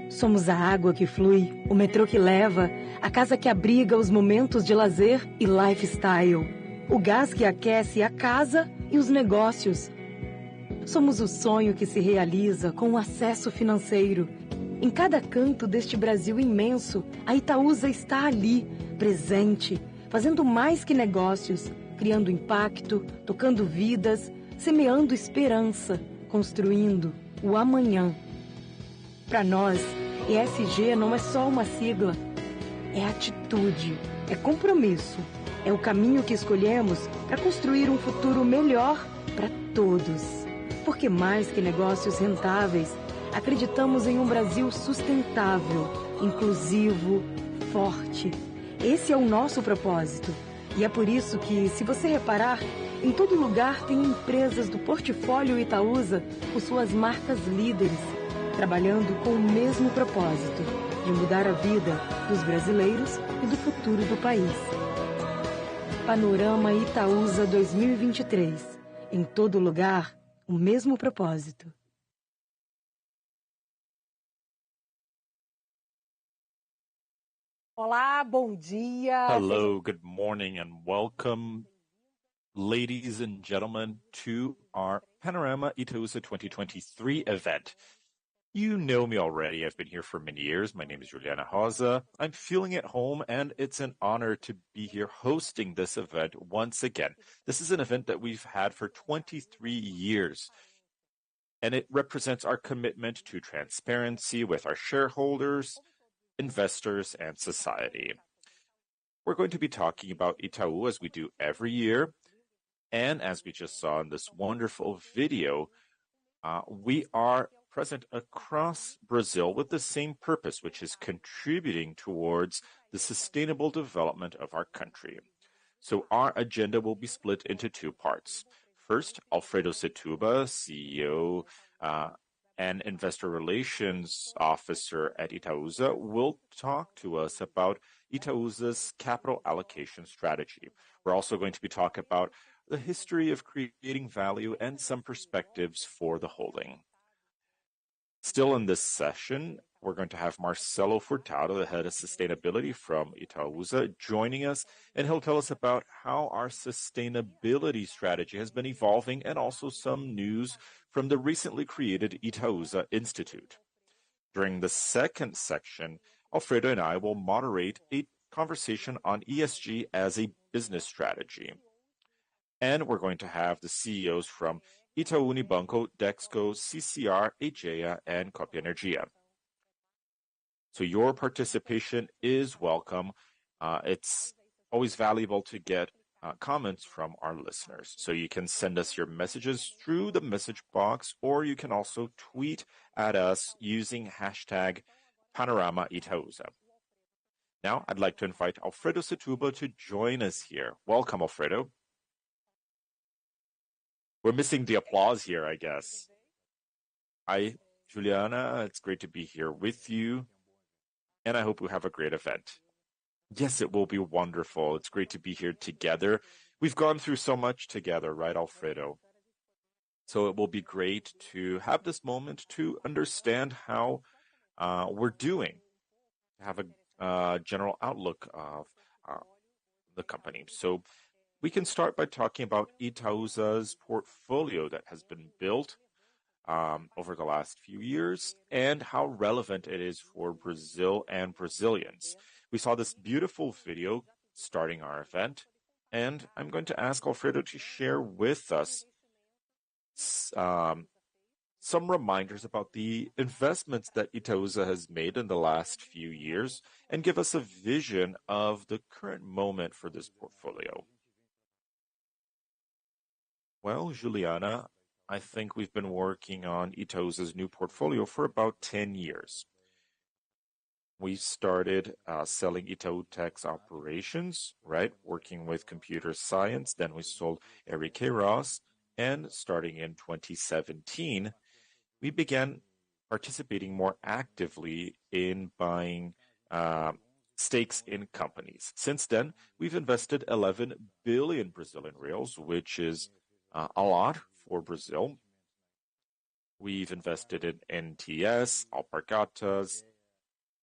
Somos a água que flui, o metrô que leva, a casa que abriga os momentos de lazer e lifestyle, o gás que aquece a casa e os negócios. Somos o sonho que se realiza com o acesso financeiro. Em cada canto deste Brasil imenso, a Itaúsa está ali, presente, fazendo mais que negócios, criando impacto, tocando vidas, semeando esperança, construindo o amanhã. Para nós, ESG não é só uma sigla, é atitude, é compromisso, é o caminho que escolhemos para construir um futuro melhor para todos. Porque mais que negócios rentáveis, acreditamos em um Brasil sustentável, inclusivo, forte. Esse é o nosso propósito. E é por isso que, se você reparar, em todo lugar tem empresas do portfólio Itaúsa com suas marcas líderes, trabalhando com o mesmo propósito, de mudar a vida dos brasileiros e do futuro do país. Panorama Itaúsa 2023. Em todo lugar, o mesmo propósito. Olá, bom dia. Hello, good morning, and welcome, ladies and gentlemen, to our Panorama Itaúsa 2023 event. You know me already. I've been here for many years. My name is Juliana Rosa. I'm feeling at home, and it's an honor to be here hosting this event once again. This is an event that we've had for 23 years, and it represents our commitment to transparency with our shareholders, investors, and society. We're going to be talking about Itaú as we do every year, and as we just saw in this wonderful video, we are present across Brazil with the same purpose, which is contributing towards the sustainable development of our country. So our agenda will be split into two parts. First, Alfredo Setubal, CEO and Investor Relations Officer at Itaúsa, will talk to us about Itaúsa's capital allocation strategy. We're also going to be talking about the history of creating value and some perspectives for the holding. Still in this session, we're going to have Marcelo Furtado, the head of sustainability from Itaúsa, joining us, and he'll tell us about how our sustainability strategy has been evolving and also some news from the recently created Itaúsa Institute. During the second section, Alfredo and I will moderate a conversation on ESG as a business strategy. And we're going to have the CEOs from Itaú Unibanco, Dexco, CCR, Aegea, and Copy Energia. So your participation is welcome. It's always valuable to get comments from our listeners. So you can send us your messages through the message box, or you can also tweet at us using hashtag Panorama Itaúsa. Now, I'd like to invite Alfredo Setubal to join us here. Welcome, Alfredo. We're missing the applause here, I guess. Hi, Juliana. It's great to be here with you, and I hope we have a great event. Yes, it will be wonderful. It's great to be here together. We've gone through so much together, right, Alfredo? So it will be great to have this moment to understand how we're doing, to have a general outlook of the company. So we can start by talking about Itaúsa's portfolio that has been built over the last few years and how relevant it is for Brazil and Brazilians. We saw this beautiful video starting our event, and I'm going to ask Alfredo to share with us some reminders about the investments that Itaúsa has made in the last few years and give us a vision of the current moment for this portfolio. Well, Juliana, I think we've been working on Itaúsa's new portfolio for about 10 years. We started selling Itautec's operations, right? Working with computer science. Then we sold Eric Ross. And starting in 2017, we began participating more actively in buying stakes in companies. Since then, we've invested 11 billion Brazilian reals, which is a lot for Brazil. We've invested in NTS, Alpargatas,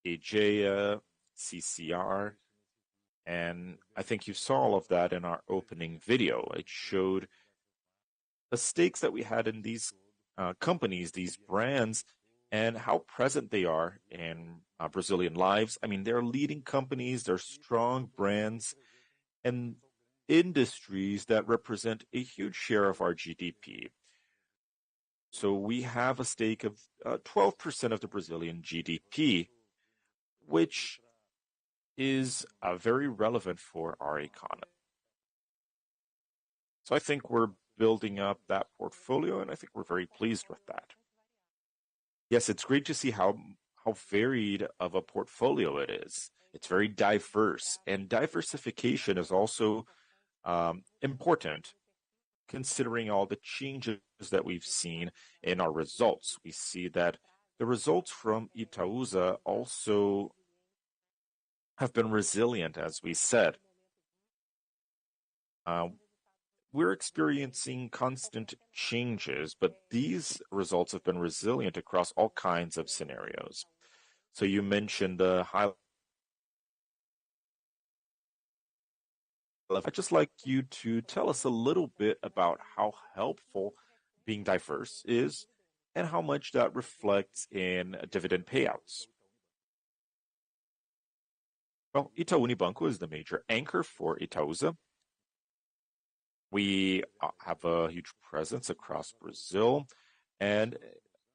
Aegea, CCR, and I think you saw all of that in our opening video. It showed the stakes that we had in these companies, these brands, and how present they are in Brazilian lives. I mean, they're leading companies, they're strong brands, and industries that represent a huge share of our GDP. So we have a stake of 12% of the Brazilian GDP, which is very relevant for our economy. So I think we're building up that portfolio, and I think we're very pleased with that. Yes, it's great to see how varied of a portfolio it is. It's very diverse, and diversification is also important considering all the changes that we've seen in our results. We see that the results from Itaúsa also have been resilient, as we said. We're experiencing constant changes, but these results have been resilient across all kinds of scenarios. So you mentioned the high. I'd just like you to tell us a little bit about how helpful being diverse is and how much that reflects in dividend payouts. Well, Itaú Unibanco is the major anchor for Itaúsa. We have a huge presence across Brazil, and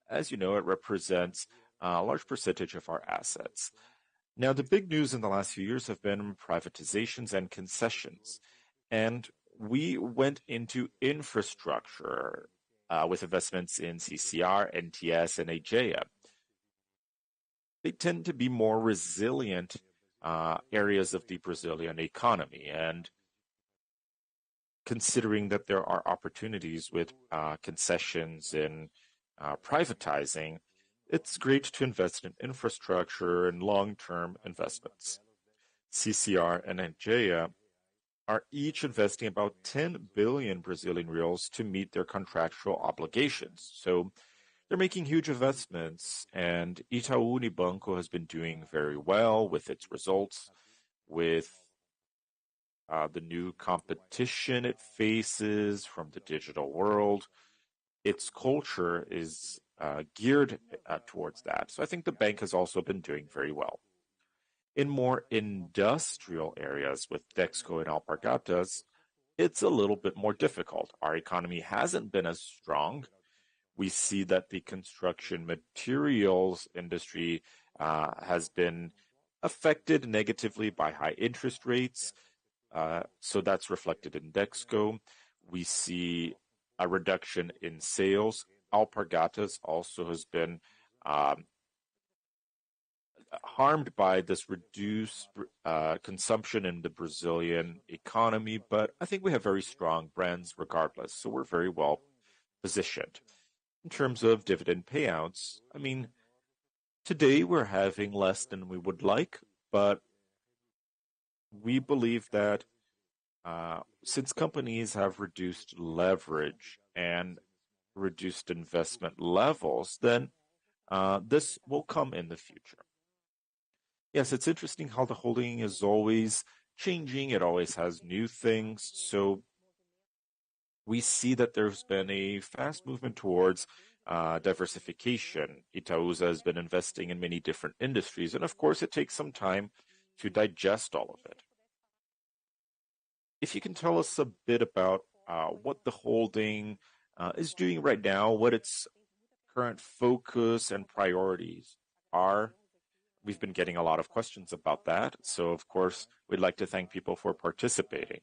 as you know, it represents a large percentage of our assets. Now, the big news in the last few years have been privatizations and concessions, and we went into infrastructure with investments in CCR, NTS, and Aegea. They tend to be more resilient areas of the Brazilian economy, and considering that there are opportunities with concessions and privatizing, it's great to invest in infrastructure and long-term investments. CCR and Aegea are each investing about 10 billion Brazilian reals to meet their contractual obligations. So they're making huge investments, and Itaú Unibanco has been doing very well with its results, with the new competition it faces from the digital world. Its culture is geared towards that. So I think the bank has also been doing very well. In more industrial areas with Dexco and Alpargatas, it's a little bit more difficult. Our economy hasn't been as strong. We see that the construction materials industry has been affected negatively by high interest rates. So that's reflected in Dexco. We see a reduction in sales. Alpargatas also has been harmed by this reduced consumption in the Brazilian economy, but I think we have very strong brands regardless, so we're very well positioned. In terms of dividend payouts, I mean, today we're having less than we would like, but we believe that since companies have reduced leverage and reduced investment levels, then this will come in the future. Yes, it's interesting how the holding is always changing. It always has new things. So we see that there's been a fast movement towards diversification. Itaúsa has been investing in many different industries, and of course, it takes some time to digest all of it. If you can tell us a bit about what the holding is doing right now, what its current focus and priorities are. We've been getting a lot of questions about that, so of course, we'd like to thank people for participating.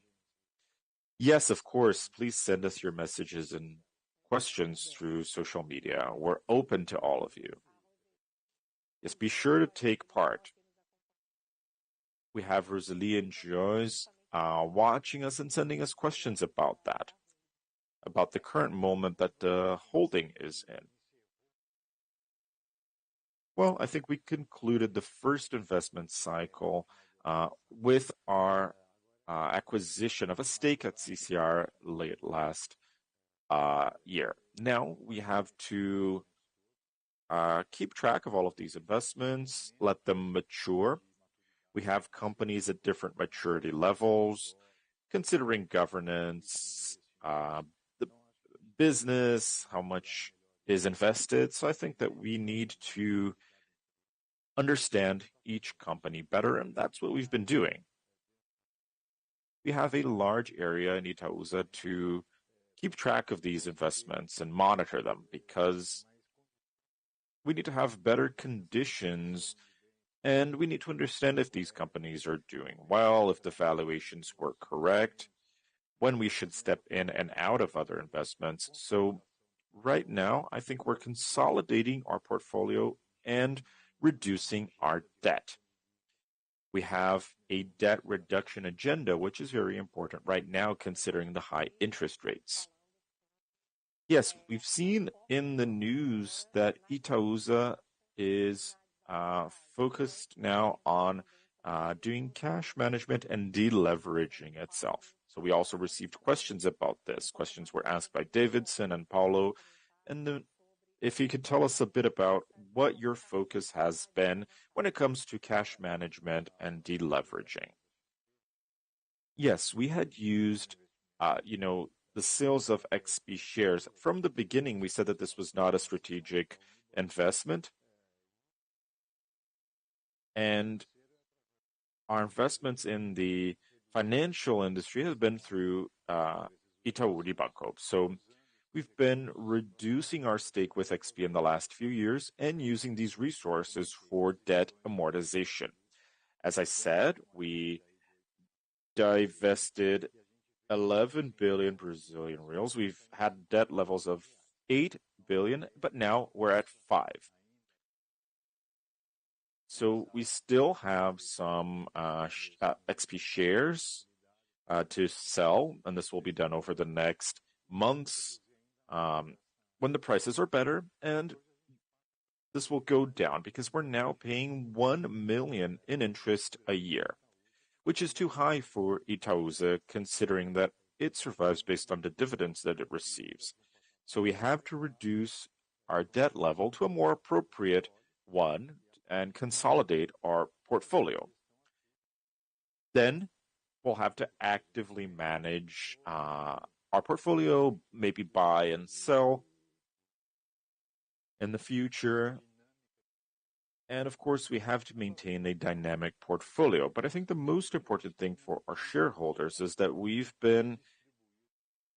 Yes, of course, please send us your messages and questions through social media. We're open to all of you. Yes, be sure to take part. We have Rosalie and Joyce watching us and sending us questions about that, about the current moment that the holding is in. Well, I think we concluded the first investment cycle with our acquisition of a stake at CCR late last year. Now we have to keep track of all of these investments, let them mature. We have companies at different maturity levels, considering governance, the business, how much is invested. So I think that we need to understand each company better, and that's what we've been doing. We have a large area in Itaúsa to keep track of these investments and monitor them because we need to have better conditions and we need to understand if these companies are doing well, if the valuations were correct, when we should step in and out of other investments. So right now, I think we're consolidating our portfolio and reducing our debt. We have a debt reduction agenda, which is very important right now considering the high interest rates. Yes, we've seen in the news that Itaúsa is focused now on doing cash management and deleveraging itself. So we also received questions about this. Questions were asked by Davidson and Paulo, and if you could tell us a bit about what your focus has been when it comes to cash management and deleveraging. Yes, we had used, the sales of XP shares. From the beginning, we said that this was not a strategic investment. And our investments in the financial industry have been through Itaú Unibanco. So we've been reducing our stake with XP in the last few years and using these resources for debt amortization. As I said, we divested 11 billion Brazilian reals. We've had debt levels of 8 billion, but now we're at 5. So we still have some XP shares to sell, and this will be done over the next months when the prices are better, and this will go down because we're now paying 1 million in interest a year, which is too high for Itaúsa considering that it survives based on the dividends that it receives. So we have to reduce our debt level to a more appropriate one and consolidate our portfolio. Then we'll have to actively manage our portfolio, maybe buy and sell in the future. And of course, we have to maintain a dynamic portfolio. But I think the most important thing for our shareholders is that we've been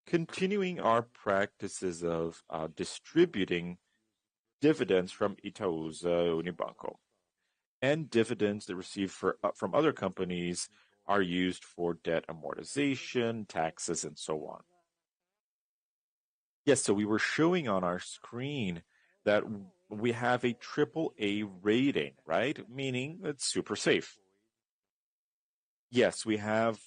continuing our practices of distributing dividends from Itaúsa Unibanco. And dividends that receive from other companies are used for debt amortization, taxes, and so on. Yes, so we were showing on our screen that we have a AAA rating, right? Meaning it's super safe. Yes, we have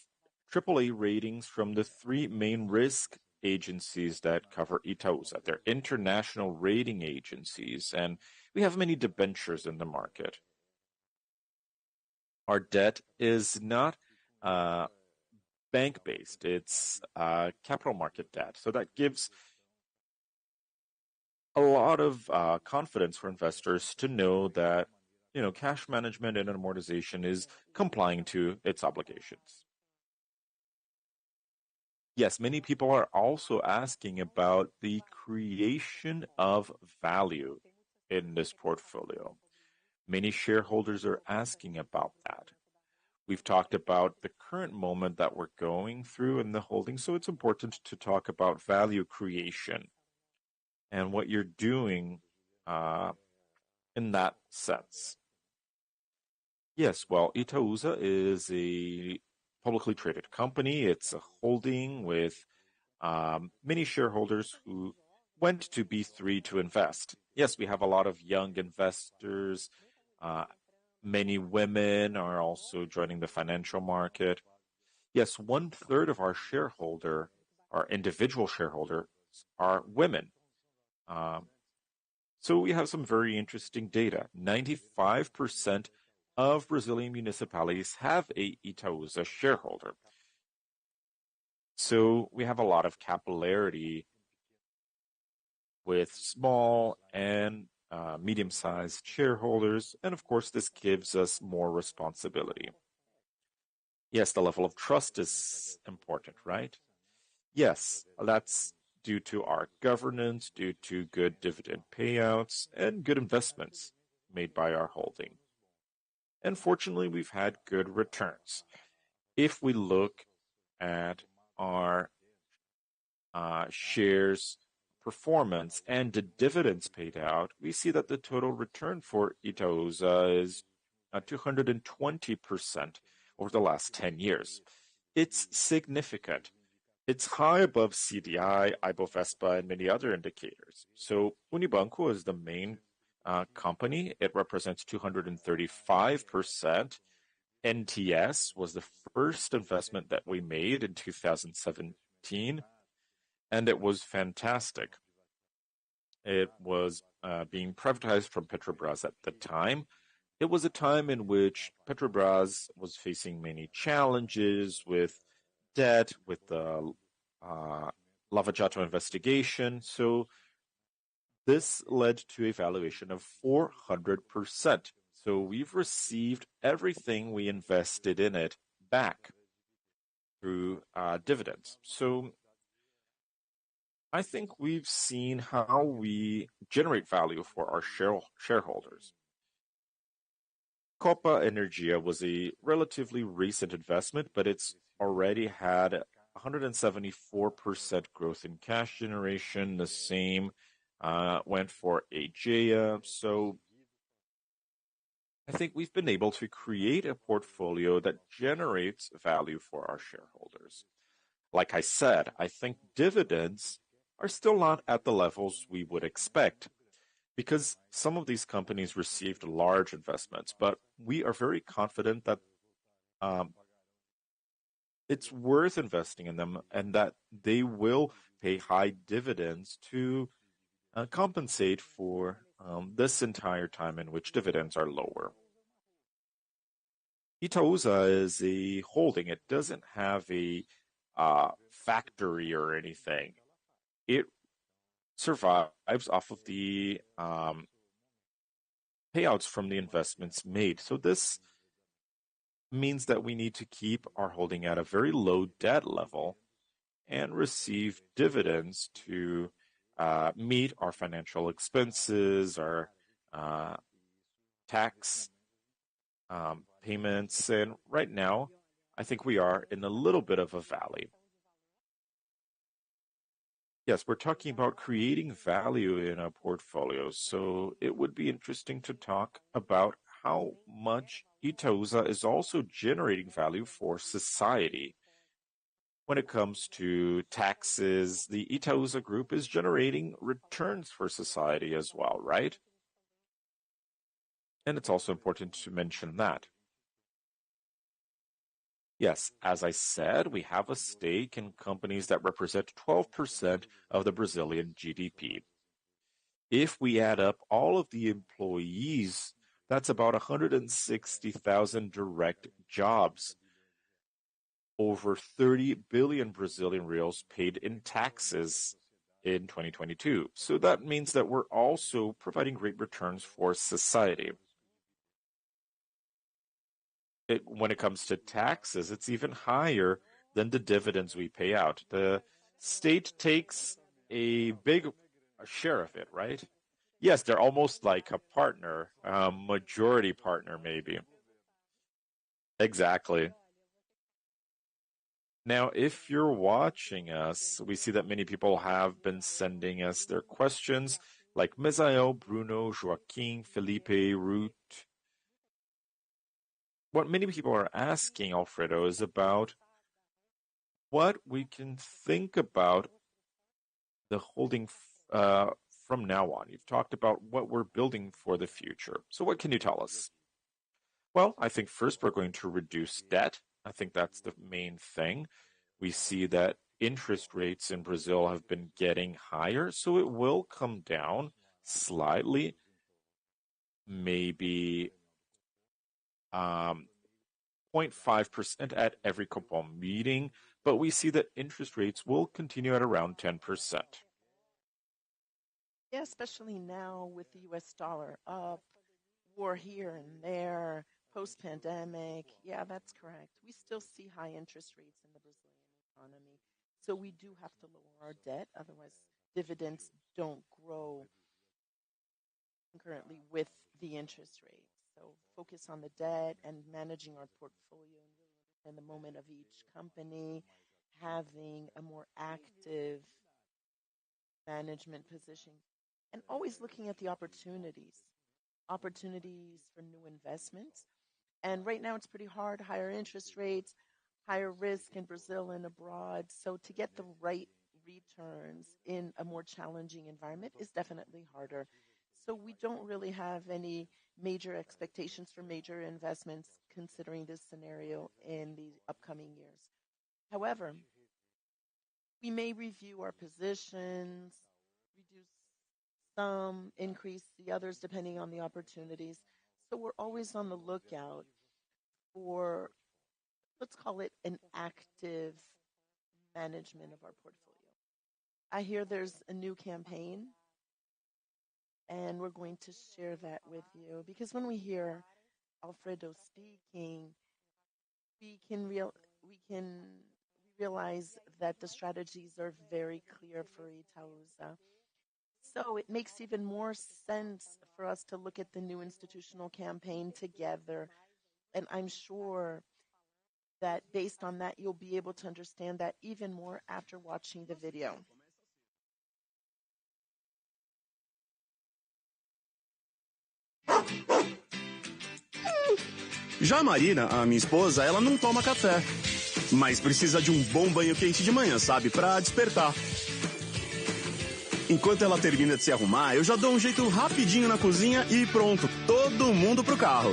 AAA ratings from the three main risk agencies that cover Itaúsa. They're international rating agencies, and we have many debentures in the market. Our debt is not bank-based, it's capital market debt. So that gives a lot of confidence for investors to know that cash management and amortization is complying to its obligations. Yes, many people are also asking about the creation of value in this portfolio. Many shareholders are asking about that. We've talked about the current moment that we're going through in the holding, so it's important to talk about value creation and what you're doing in that sense. Yes, well, Itaúsa is a publicly traded company. It's a holding with many shareholders who went to B3 to invest. Yes, we have a lot of young investors. Many women are also joining the financial market. Yes, 1/3 of our individual shareholders, are women. So we have some very interesting data. 95% of Brazilian municipalities have a Itaúsa shareholder. So we have a lot of capillarity with small and medium-sized shareholders, and of course this gives us more responsibility. Yes, the level of trust is important, right? Yes, that's due to our governance, due to good dividend payouts, and good investments made by our holding. And fortunately, we've had good returns. If we look at our shares performance and the dividends paid out, we see that the total return for Itaúsa is 220% over the last 10 years. It's significant. It's high above CDI, Ibovespa, and many other indicators. So Unibanco is the main company. It represents 235%. NTS was the first investment that we made in 2017, and it was fantastic. It was being privatized from Petrobras at the time. It was a time in which Petrobras was facing many challenges with debt, with the Lava Jato investigation. So this led to a valuation of 400%. So we've received everything we invested in it back through dividends. So I think we've seen how we generate value for our shareholders. Copa Energia was a relatively recent investment, but it's already had 174% growth in cash generation. The same went for Aegea. So I think we've been able to create a portfolio that generates value for our shareholders. Like I said, I think dividends are still not at the levels we would expect because some of these companies received large investments, but we are very confident that it's worth investing in them and that they will pay high dividends to compensate for this entire time in which dividends are lower. Itaúsa is a holding. It doesn't have a factory or anything. It survives off of the payouts from the investments made. So this means that we need to keep our holding at a very low debt level and receive dividends to meet our financial expenses, our tax payments. And right now, I think we are in a little bit of a valley. Yes, we're talking about creating value in a portfolio, so it would be interesting to talk about how much Itaúsa is also generating value for society. When it comes to taxes, the Itaúsa group is generating returns for society as well, right? And it's also important to mention that. Yes, as I said, we have a stake in companies that represent 12% of the Brazilian GDP. If we add up all of the employees, that's about 160,000 direct jobs, over 30 billion Brazilian reals paid in taxes in 2022. So that means that we're also providing great returns for society. When it comes to taxes, it's even higher than the dividends we pay out. The state takes a big share of it, right? Yes, they're almost like a partner, majority partner, maybe. Exactly. Now, if you're watching us, we see that many people have been sending us their questions, like Mesael, Bruno, Joaquim, Felipe, Ruth. What many people are asking, Alfredo, is about what we can think about the holding from now on. You've talked about what we're building for the future. So what can you tell us? Well, I think first we're going to reduce debt. I think that's the main thing. We see that interest rates in Brazil have been getting higher, so it will come down slightly, maybe 0.5% at every Copom meeting, but we see that interest rates will continue at around 10%. Yeah, especially now with the US dollar up, war here and there, post-pandemic. Yeah, that's correct. We still see high interest rates in the Brazilian economy. So we do have to lower our debt, otherwise dividends don't grow concurrently with the interest rate. So focus on the debt and managing our portfolio in the moment of each company, having a more active management position, and always looking at the opportunities for new investments. And right now it's pretty hard, higher interest rates, higher risk in Brazil and abroad. So to get the right returns in a more challenging environment is definitely harder. So we don't really have any major expectations for major investments considering this scenario in the upcoming years. However, we may review our positions, reduce some, increase the others depending on the opportunities. So we're always on the lookout for, let's call it an active management of our portfolio. I hear there's a new campaign, and we're going to share that with you because when we hear Alfredo speaking, we can realize that the strategies are very clear for Itaúsa. So it makes even more sense for us to look at the new institutional campaign together. And I'm sure that based on that, you'll be able to understand that even more after watching the video. Já a Marina, a minha esposa, ela não toma café, mas precisa de um bom banho quente de manhã, sabe? Pra despertar. Enquanto ela termina de se arrumar, eu já dou um jeito rapidinho na cozinha e pronto, todo mundo pro carro.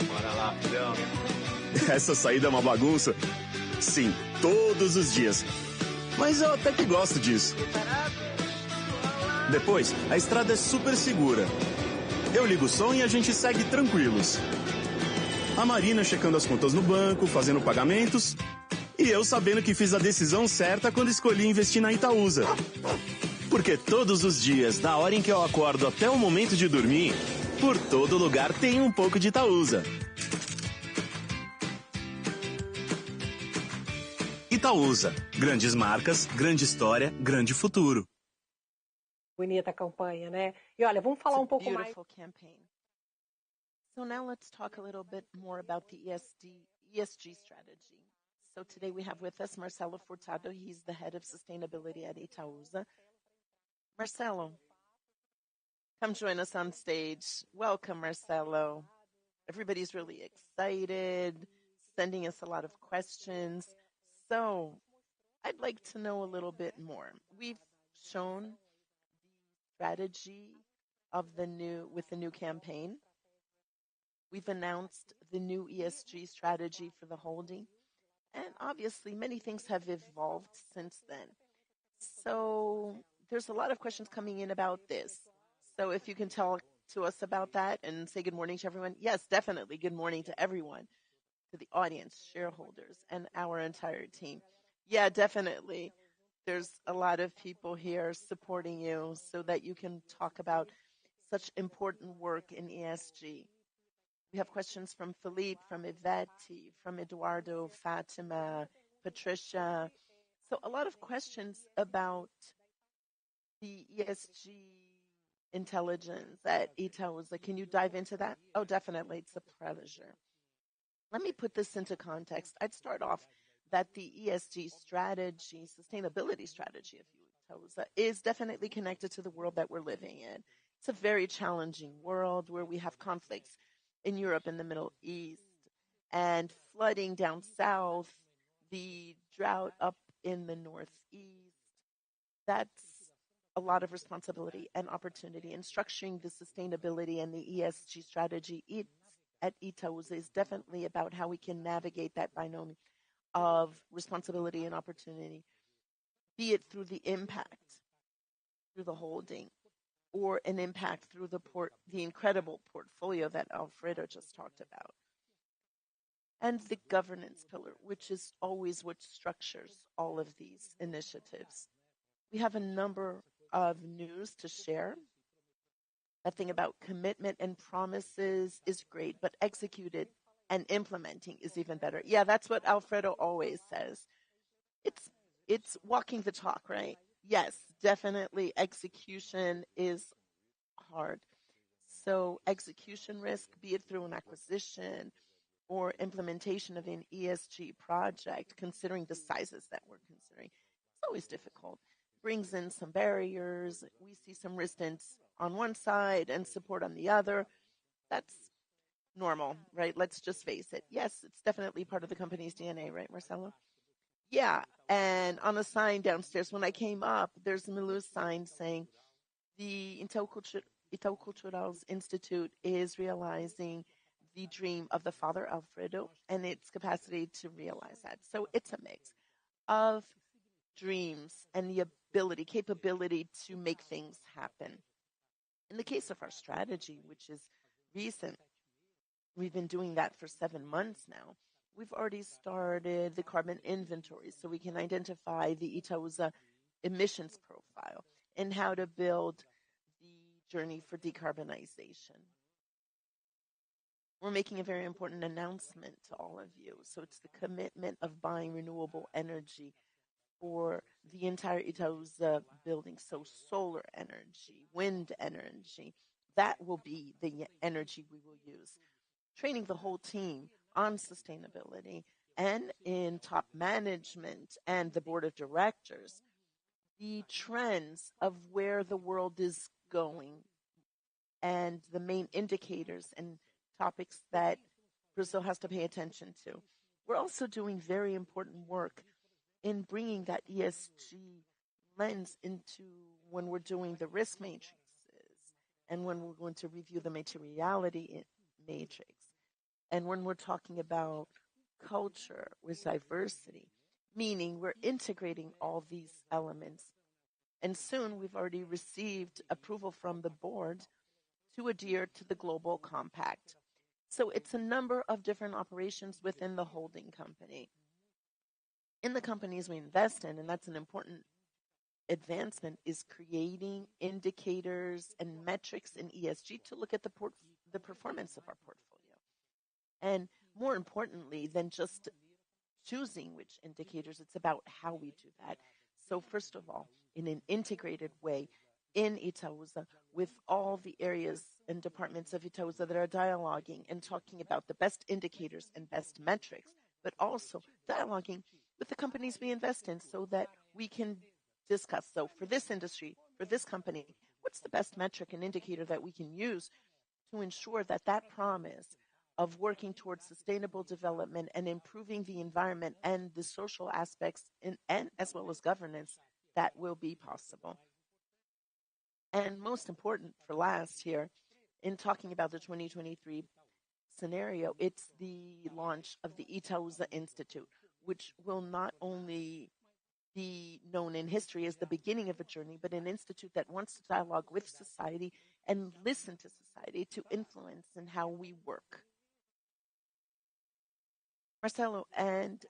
Bora lá, filhão. Essa saída é uma bagunça? Sim, todos os dias. Mas eu até que gosto disso. Depois, a estrada é super segura. Eu ligo o som e a gente segue tranquilos. A Marina checando as contas no banco, fazendo pagamentos. E eu sabendo que fiz a decisão certa quando escolhi investir na Itaúsa. Porque todos os dias, da hora em que eu acordo até o momento de dormir, por todo lugar tem um pouco de Itaúsa. Itaúsa. Grandes marcas, grande história, grande futuro. Bonita a campanha, né? E olha, vamos falar pouco mais. Beautiful campaign. So now let's talk a little bit more about the ESG strategy. So today we have with us Marcelo Furtado. He's the head of sustainability at Itaúsa. Marcelo, come join us on stage. Welcome, Marcelo. Everybody's really excited, sending us a lot of questions. So I'd like to know a little bit more. We've shown the strategy of the new campaign. We've announced the new ESG strategy for the holding. And obviously, many things have evolved since then. So there's a lot of questions coming in about this. So if you can tell to us about that and say good morning to everyone. Yes, definitely. Good morning to everyone, to the audience, shareholders, and our entire team. Yeah, definitely. There's a lot of people here supporting you so that you can talk about such important work in ESG. We have questions from Philippe, from Yvette, from Eduardo, Fatima, Patricia. So a lot of questions about the ESG intelligence at Itaúsa. Can you dive into that? Oh, definitely. It's a pleasure. Let me put this into context. I'd start off that the ESG strategy, sustainability strategy of Itaúsa, is definitely connected to the world that we're living in. It's a very challenging world where we have conflicts in Europe and the Middle East, and flooding down south, the drought up in the Northeast. That's a lot of responsibility and opportunity. And structuring the sustainability and the ESG strategy at Itaúsa is definitely about how we can navigate that binomial of responsibility and opportunity, be it through the impact, through the holding, or an impact through the incredible portfolio that Alfredo just talked about. And the governance pillar, which is always what structures all of these initiatives. We have a number of news to share. That thing about commitment and promises is great, but executed and implementing is even better. Yeah, that's what Alfredo always says. It's walking the talk, right? Yes, definitely execution is hard. So execution risk, be it through an acquisition or implementation of an ESG project, considering the sizes that we're considering, it's always difficult. Brings in some barriers. We see some resistance on one side and support on the other. That's normal, right? Let's just face it. Yes, it's definitely part of the company's DNA, right, Marcelo? Yeah, and on a sign downstairs, when I came up, there's a Milu's sign saying the Itaú Cultural's Institute is realizing the dream of the father, Alfredo, and its capacity to realize that. So it's a mix of dreams and the capability to make things happen. In the case of our strategy, which is recent, we've been doing that for 7 months now. We've already started the carbon inventory so we can identify the Itaúsa emissions profile and how to build the journey for decarbonization. We're making a very important announcement to all of you. So it's the commitment of buying renewable energy for the entire Itaúsa building. So solar energy, wind energy, that will be the energy we will use. Training the whole team on sustainability and in top management and the board of directors, the trends of where the world is going and the main indicators and topics that Brazil has to pay attention to. We're also doing very important work in bringing that ESG lens into when we're doing the risk matrices and when we're going to review the materiality matrix and when we're talking about culture with diversity, meaning we're integrating all these elements. And soon we've already received approval from the board to adhere to the Global Compact. So it's a number of different operations within the holding company. In the companies we invest in, and that's an important advancement is creating indicators and metrics in ESG to look at the performance of our portfolio. And more importantly than just choosing which indicators, it's about how we do that. So first of all, in an integrated way in Itaúsa, with all the areas and departments of Itaúsa that are dialoguing and talking about the best indicators and best metrics, but also dialoguing with the companies we invest in so that we can discuss. So for this industry, for this company, what's the best metric and indicator that we can use to ensure that that promise of working towards sustainable development and improving the environment and the social aspects and as well as governance, that will be possible. And most important for last here, in talking about the 2023 scenario, it's the launch of the Itaúsa Institute, which will not only be known in history as the beginning of a journey, but an institute that wants to dialogue with society and listen to society to influence in how we work. Marcelo, and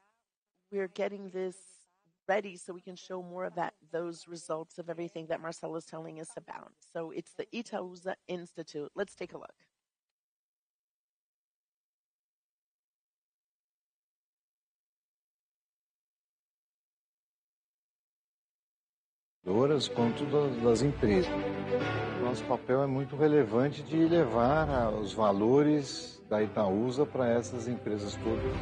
we're getting this ready so we can show more of those results of everything that Marcelo is telling us about. So it's the Itaúsa Institute. Let's take a look. Quanto das empresas. Nosso papel é muito relevante de levar os valores da Itaúsa para essas empresas todas.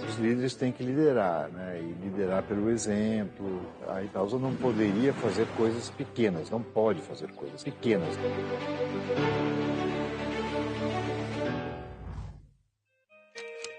Os líderes têm que liderar, né? E liderar pelo exemplo. A Itaúsa não poderia fazer coisas pequenas, não pode fazer coisas pequenas.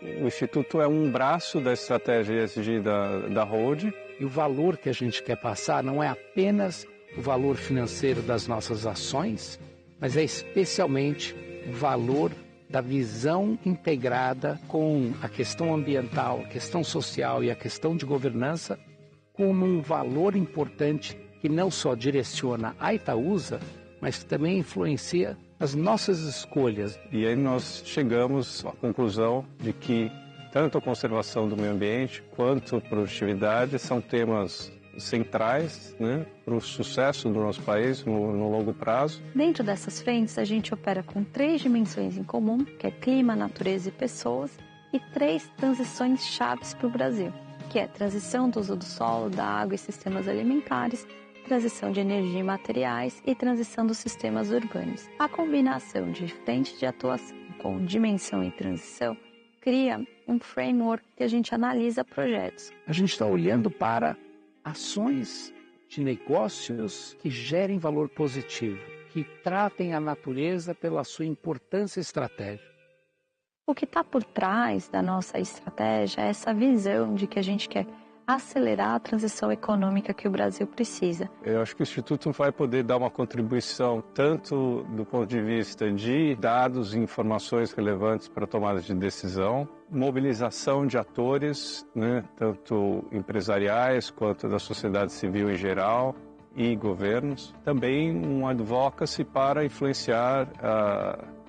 O Instituto é um braço da estratégia ESG da Hold. E o valor que a gente quer passar não é apenas o valor financeiro das nossas ações, mas é especialmente o valor da visão integrada com a questão ambiental, a questão social e a questão de governança como um valor importante que não só direciona a Itaúsa, mas que também influencia as nossas escolhas. E aí nós chegamos à conclusão de que tanto a conservação do meio ambiente quanto a produtividade são temas centrais, né, para o sucesso do nosso país no longo prazo. Dentro dessas frentes, a gente opera com 3 dimensões em comum, que é clima, natureza e pessoas, e 3 transições chaves para o Brasil, que é transição do uso do solo, da água e sistemas alimentares, transição de energia e materiais e transição dos sistemas urbanos. A combinação de frente de atuação com dimensão e transição cria um framework que a gente analisa projetos. A gente está olhando para ações de negócios que gerem valor positivo, que tratem a natureza pela sua importância estratégica. O que está por trás da nossa estratégia é essa visão de que a gente quer acelerar a transição econômica que o Brasil precisa. Eu acho que o Instituto vai poder dar uma contribuição tanto do ponto de vista de dados e informações relevantes para a tomada de decisão, mobilização de atores, né, tanto empresariais quanto da sociedade civil em geral e governos. Também um advocacy para influenciar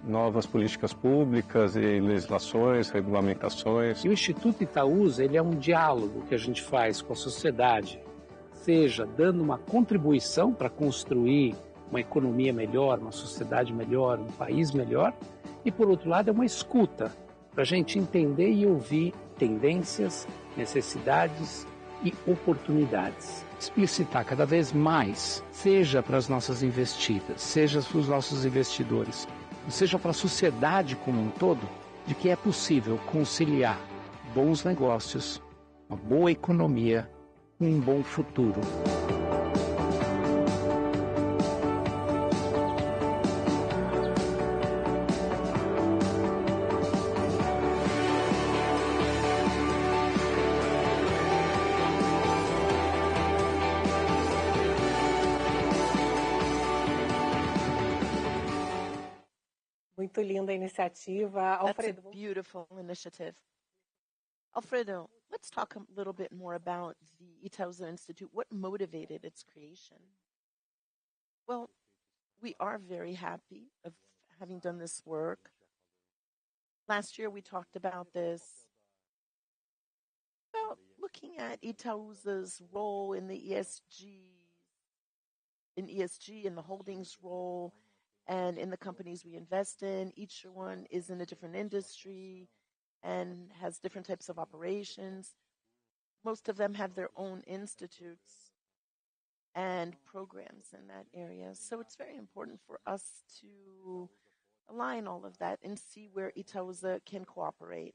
novas políticas públicas e legislações, regulamentações. E o Instituto Itaúsa, ele é um diálogo que a gente faz com a sociedade, seja dando uma contribuição para construir uma economia melhor, uma sociedade melhor, um país melhor, e por outro lado é uma escuta, para a gente entender e ouvir tendências, necessidades e oportunidades. Explicitar cada vez mais, seja para as nossas investidas, seja para os nossos investidores, seja para a sociedade como um todo, de que é possível conciliar bons negócios, uma boa economia e um bom futuro. Muito linda a iniciativa. Alfredo. That's a beautiful initiative. Alfredo, let's talk a little bit more about the Itaúsa Institute. What motivated its creation? Well, we are very happy of having done this work. Last year we talked about this, about looking at Itaúsa's role in the ESG, in the holdings role, and in the companies we invest in. Each one is in a different industry and has different types of operations. Most of them have their own institutes and programs in that area. So it's very important for us to align all of that and see where Itaúsa can cooperate,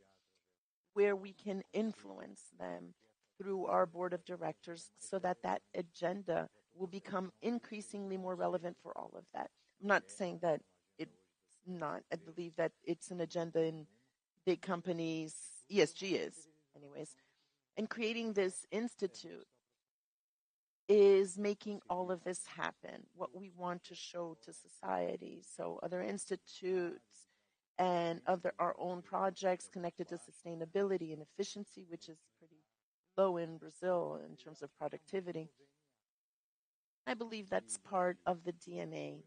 where we can influence them through our board of directors so that that agenda will become increasingly more relevant for all of that. I'm not saying that it's not. I believe that it's an agenda in big companies. ESG is, anyways. And creating this institute is making all of this happen, what we want to show to society. So other institutes and our own projects connected to sustainability and efficiency, which is pretty low in Brazil in terms of productivity. I believe that's part of the DNA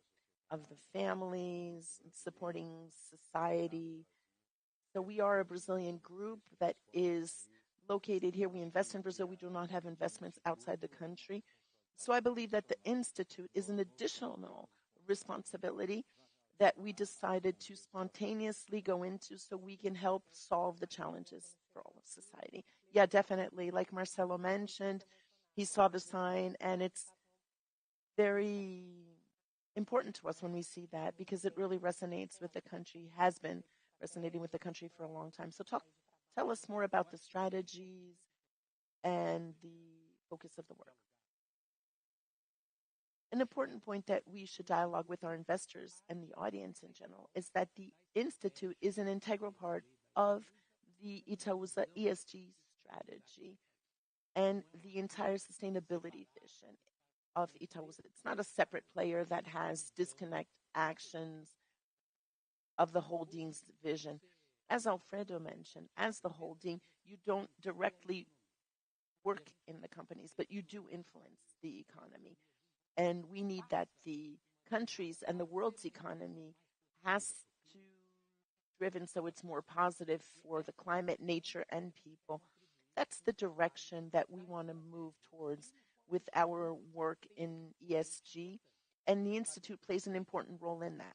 of the families, supporting society. So we are a Brazilian group that is located here. We invest in Brazil. We do not have investments outside the country. So I believe that the Institute is an additional responsibility that we decided to spontaneously go into so we can help solve the challenges for all of society. Yeah, definitely. Like Marcelo mentioned, he saw the sign, and it's very important to us when we see that because it really resonates with the country, has been resonating with the country for a long time. So tell us more about the strategies and the focus of the work. An important point that we should dialogue with our investors and the audience in general is that the Institute is an integral part of the Itaúsa ESG strategy and the entire sustainability vision of Itaúsa. It's not a separate player that has disconnect actions of the holding's vision. As Alfredo mentioned, as the holding, you don't directly work in the companies, but you do influence the economy. And we need that the countries and the world's economy has to be driven so it's more positive for the climate, nature, and people. That's the direction that we want to move towards with our work in ESG, and the Institute plays an important role in that.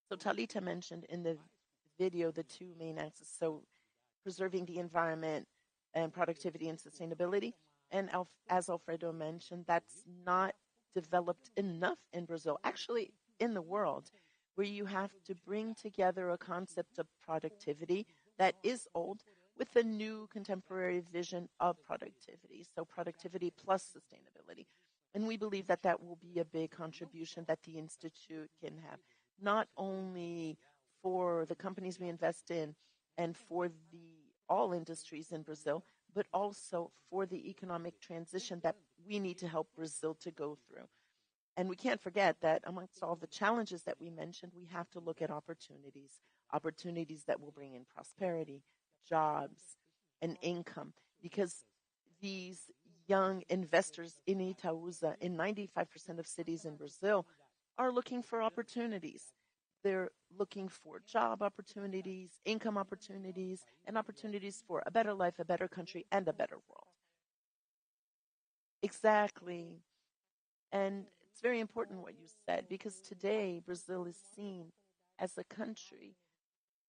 So Thalita mentioned in the video the two main axes, so preserving the environment and productivity and sustainability. And as Alfredo mentioned, that's not developed enough in Brazil, actually in the world, where you have to bring together a concept of productivity that is old with a new contemporary vision of productivity. So productivity plus sustainability. And we believe that that will be a big contribution that the Institute can have, not only for the companies we invest in and for all industries in Brazil, but also for the economic transition that we need to help Brazil to go through. And we can't forget that amongst all the challenges that we mentioned, we have to look at opportunities that will bring in prosperity, jobs, and income, because these young investors in Itaúsa, in 95% of cities in Brazil, are looking for opportunities. They're looking for job opportunities, income opportunities, and opportunities for a better life, a better country, and a better world. Exactly. And it's very important what you said, because today Brazil is seen as a country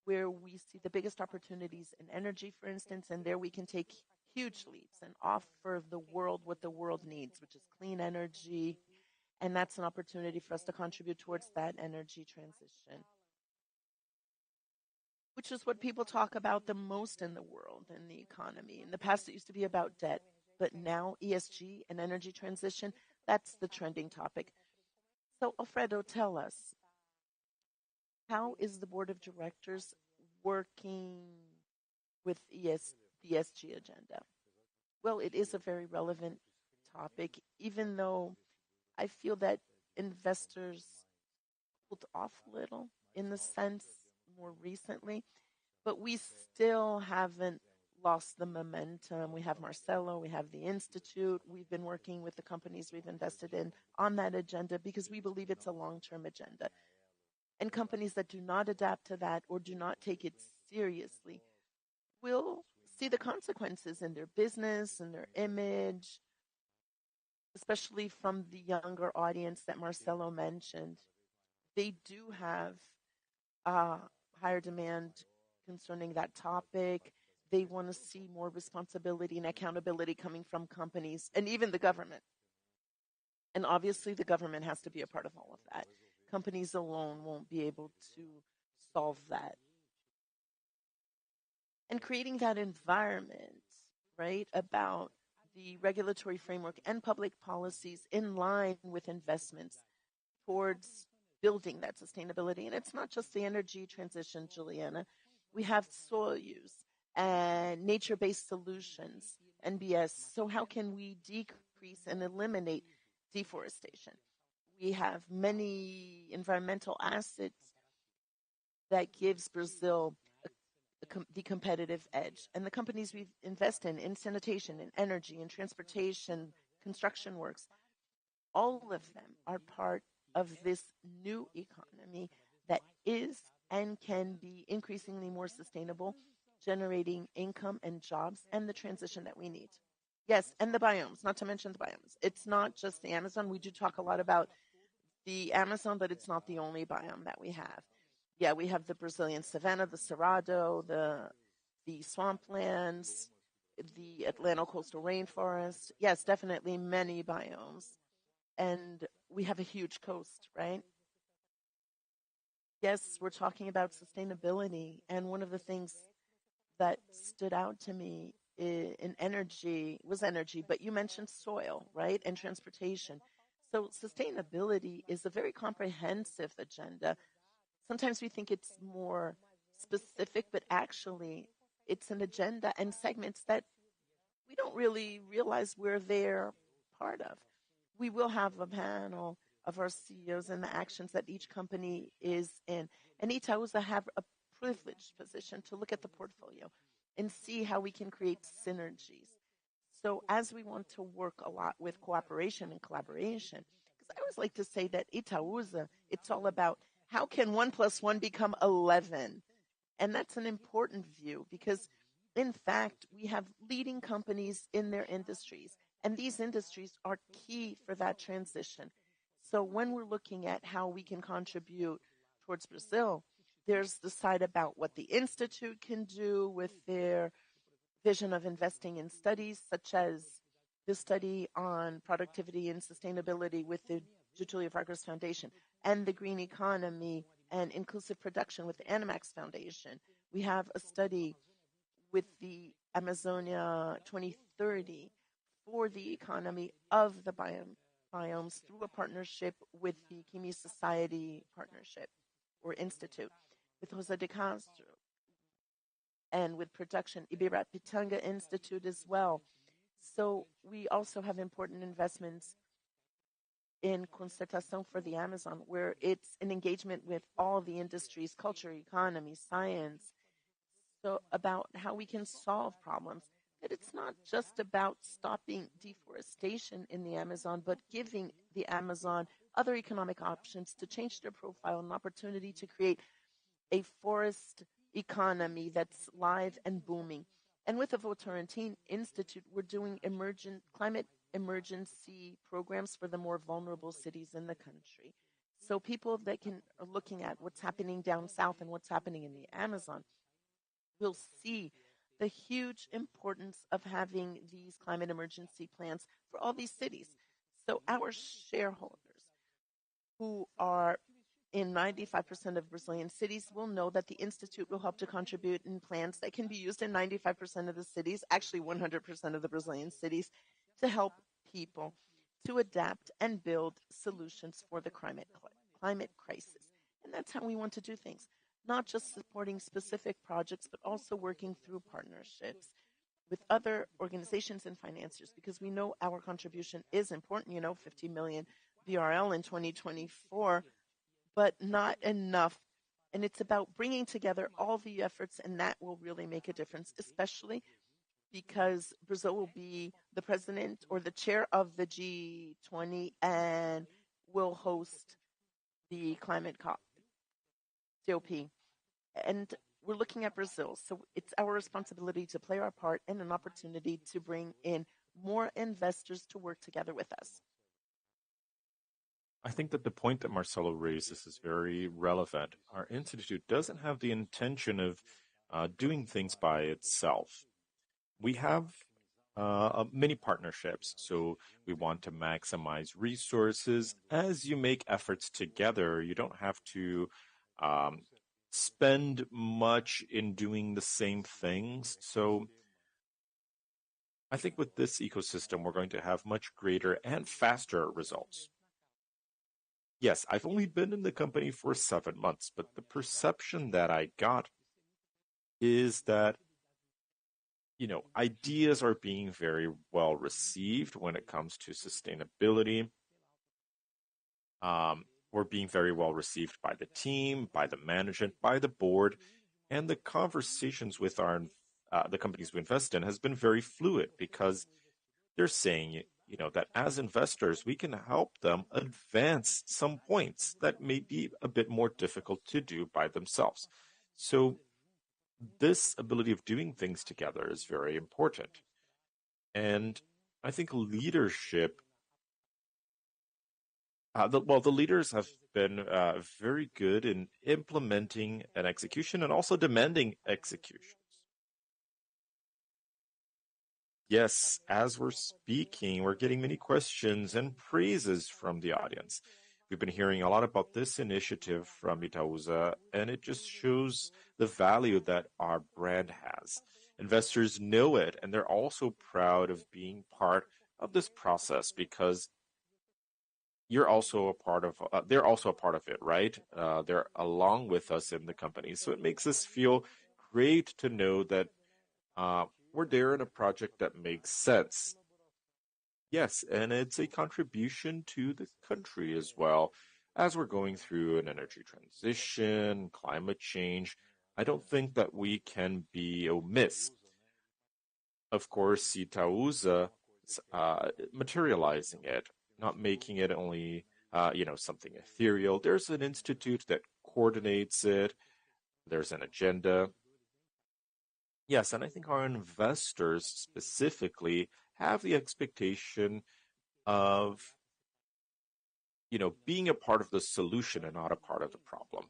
where we see the biggest opportunities in energy, for instance, and there we can take huge leaps and offer the world what the world needs, which is clean energy. And that's an opportunity for us to contribute towards that energy transition, which is what people talk about the most in the world, in the economy. In the past, it used to be about debt, but now ESG and energy transition, that's the trending topic. So, Alfredo, tell us, how is the board of directors working with the ESG agenda? Well, it is a very relevant topic, even though I feel that investors pulled off a little in the sense more recently, but we still haven't lost the momentum. We have Marcelo, we have the Institute. We've been working with the companies we've invested in on that agenda because we believe it's a long-term agenda. And companies that do not adapt to that or do not take it seriously will see the consequences in their business and their image, especially from the younger audience that Marcelo mentioned. They do have higher demand concerning that topic. They want to see more responsibility and accountability coming from companies and even the government. And obviously, the government has to be a part of all of that. Companies alone won't be able to solve that. And creating that environment, right, about the regulatory framework and public policies in line with investments towards building that sustainability. And it's not just the energy transition, Juliana. We have soil use and nature-based solutions, NBS. So how can we decrease and eliminate deforestation? We have many environmental assets that gives Brazil the competitive edge. And the companies we invest in sanitation, in energy, in transportation, construction works, all of them are part of this new economy that is and can be increasingly more sustainable, generating income and jobs and the transition that we need. Yes, and the biomes, not to mention the biomes. It's not just the Amazon. We do talk a lot about the Amazon, but it's not the only biome that we have. Yeah, we have the Brazilian savanna, the Cerrado, the swamplands, the Atlantic coastal rainforest. Yes, definitely many biomes. And we have a huge coast, right? Yes, we're talking about sustainability. And one of the things that stood out to me in energy was energy, but you mentioned soil, right? And transportation. So sustainability is a very comprehensive agenda. Sometimes we think it's more specific, but actually it's an agenda and segments that we don't really realize they're part of. We will have a panel of our CEOs and the actions that each company is in. And Itaúsa have a privileged position to look at the portfolio and see how we can create synergies. So as we want to work a lot with cooperation and collaboration, because I always like to say that Itaúsa, it's all about how can 1 + 1 become 11? And that's an important view because, in fact, we have leading companies in their industries, and these industries are key for that transition. So when we're looking at how we can contribute towards Brazil, there's the side about what the Institute can do with their vision of investing in studies, such as the study on productivity and sustainability with the Getúlio Vargas Foundation, and the green economy and inclusive production with the Animax Foundation. We have a study with the Amazonia 2030 for the economy of the biomes through a partnership with the Kimi Society Partnership or Institute, with Jose de Castro, and with production, Ibirapitanga Institute as well. So we also have important investments in Concertação for the Amazon, where it's an engagement with all the industries, culture, economy, science, so about how we can solve problems. That it's not just about stopping deforestation in the Amazon, but giving the Amazon other economic options to change their profile and opportunity to create a forest economy that's live and booming. And with the Votorantim Institute, we're doing climate emergency programs for the more vulnerable cities in the country. So people that are looking at what's happening down south and what's happening in the Amazon will see the huge importance of having these climate emergency plans for all these cities. So our shareholders, who are in 95% of Brazilian cities, will know that the Institute will help to contribute in plans that can be used in 95% of the cities, actually 100% of the Brazilian cities, to help people to adapt and build solutions for the climate crisis. And that's how we want to do things. Not just supporting specific projects, but also working through partnerships with other organizations and financiers, because we know our contribution is important, 50 million BRL in 2024, but not enough. And it's about bringing together all the efforts, and that will really make a difference, especially because Brazil will be the president or the chair of the G20 and will host the climate COP. And we're looking at Brazil. So it's our responsibility to play our part and an opportunity to bring in more investors to work together with us. I think that the point that Marcelo raises is very relevant. Our institute doesn't have the intention of doing things by itself. We have many partnerships, so we want to maximize resources. As you make efforts together, you don't have to spend much in doing the same things. So I think with this ecosystem, we're going to have much greater and faster results. Yes, I've only been in the company for 7 months, but the perception that I got is that, ideas are being very well received when it comes to sustainability. We're being very well received by the team, by the management, by the board, and the conversations with the companies we invest in has been very fluid because they're saying, that as investors, we can help them advance some points that may be a bit more difficult to do by themselves. So this ability of doing things together is very important. And I think leadership, the leaders have been very good in implementing an execution and also demanding execution. Yes, as we're speaking, we're getting many questions and praises from the audience. We've been hearing a lot about this initiative from Itaúsa, and it just shows the value that our brand has. Investors know it, and they're also proud of being part of this process because you're also a part of. They're also a part of it, right? They're along with us in the company, so it makes us feel great to know that we're there in a project that makes sense. Yes, and it's a contribution to the country as well. As we're going through an energy transition, climate change, I don't think that we can be omiss. Of course, Itaúsa materializing it, not making it only something ethereal. There's an institute that coordinates it. There's an agenda. Yes, and I think our investors specifically have the expectation of, being a part of the solution and not a part of the problem.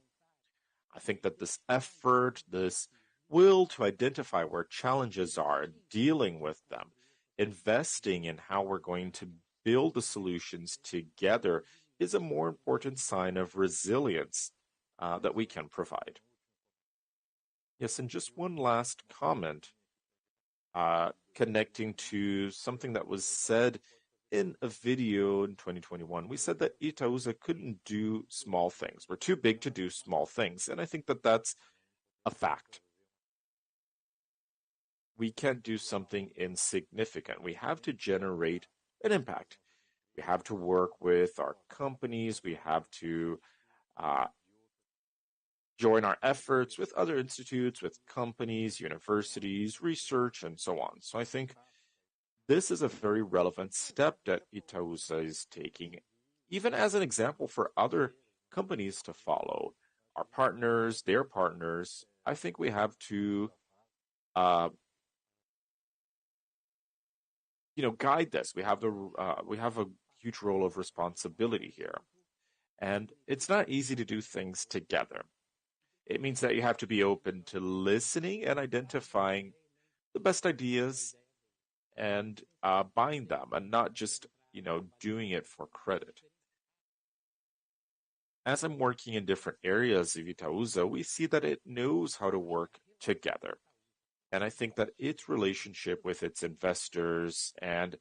I think that this effort, this will to identify where challenges are, dealing with them, investing in how we're going to build the solutions together is a more important sign of resilience that we can provide. Yes, and just one last comment connecting to something that was said in a video in 2021. We said that Itaúsa couldn't do small things. We're too big to do small things, and I think that that's a fact. We can't do something insignificant. We have to generate an impact. We have to work with our companies. We have to join our efforts with other institutes, with companies, universities, research, and so on. So I think this is a very relevant step that Itaúsa is taking, even as an example for other companies to follow. Our partners, their partners, I think we have to guide this. We have a huge role of responsibility here. And it's not easy to do things together. It means that you have to be open to listening and identifying the best ideas and buying them and not just, doing it for credit. As I'm working in different areas of Itaúsa, we see that it knows how to work together. And I think that its relationship with its investors and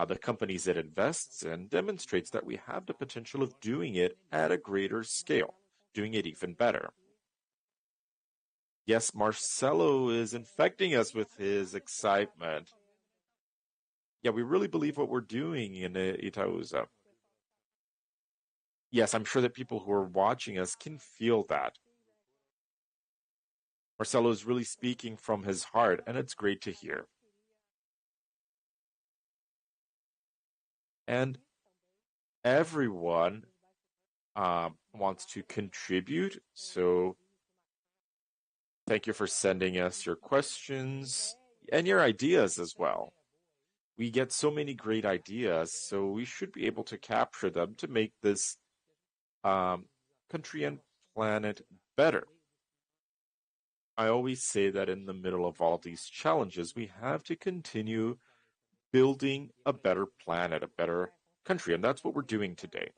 the companies it invests in demonstrates that we have the potential of doing it at a greater scale, doing it even better. Yes, Marcelo is infecting us with his excitement. Yeah, we really believe what we're doing in Itaúsa. Yes, I'm sure that people who are watching us can feel that. Marcelo is really speaking from his heart, and it's great to hear. And everyone wants to contribute, so Thank you for sending us your questions and your ideas as well. We get so many great ideas, so we should be able to capture them to make this country and planet better. I always say that in the middle of all of these challenges, we have to continue building a better planet, a better country, and that's what we're doing today.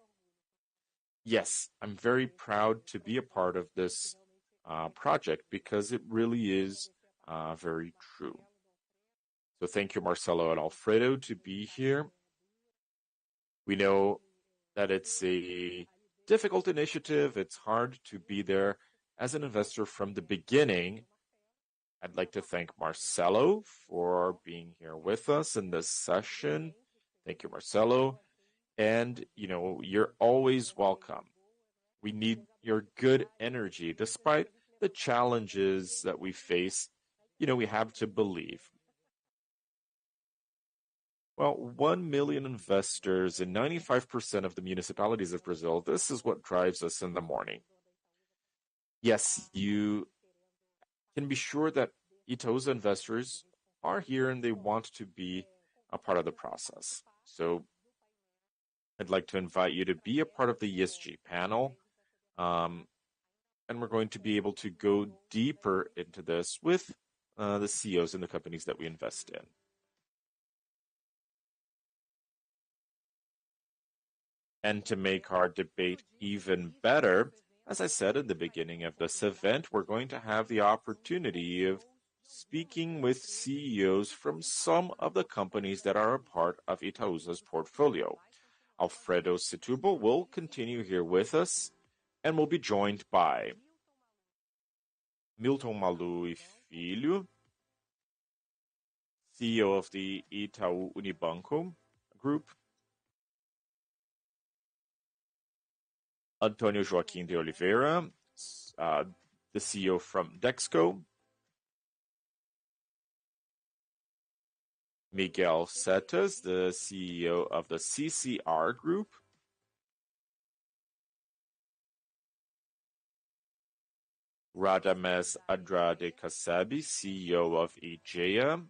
Yes, I'm very proud to be a part of this project because it really is very true. So thank you, Marcelo and Alfredo, to be here. We know that it's a difficult initiative. It's hard to be there as an investor from the beginning. I'd like to thank Marcelo for being here with us in this session. Thank you, Marcelo. And, you're always welcome. We need your good energy. Despite the challenges that we face, we have to believe. Well, 1 million investors in 95% of the municipalities of Brazil, this is what drives us in the morning. Yes, you can be sure that Itaúsa investors are here and they want to be a part of the process. So I'd like to invite you to be a part of the ESG panel. And we're going to be able to go deeper into this with the CEOs in the companies that we invest in. And to make our debate even better, as I said in the beginning of this event, we're going to have the opportunity of speaking with CEOs from some of the companies that are a part of Itaúsa's portfolio. Alfredo Setubal will continue here with us and will be joined by Milton Malu e Filho, CEO of the Itaú Unibanco Group, Antonio Joaquim de Oliveira, the CEO from Dexco, Miguel Setas, the CEO of the CCR Group, Radames Andrade Kasabi, CEO of EGEA,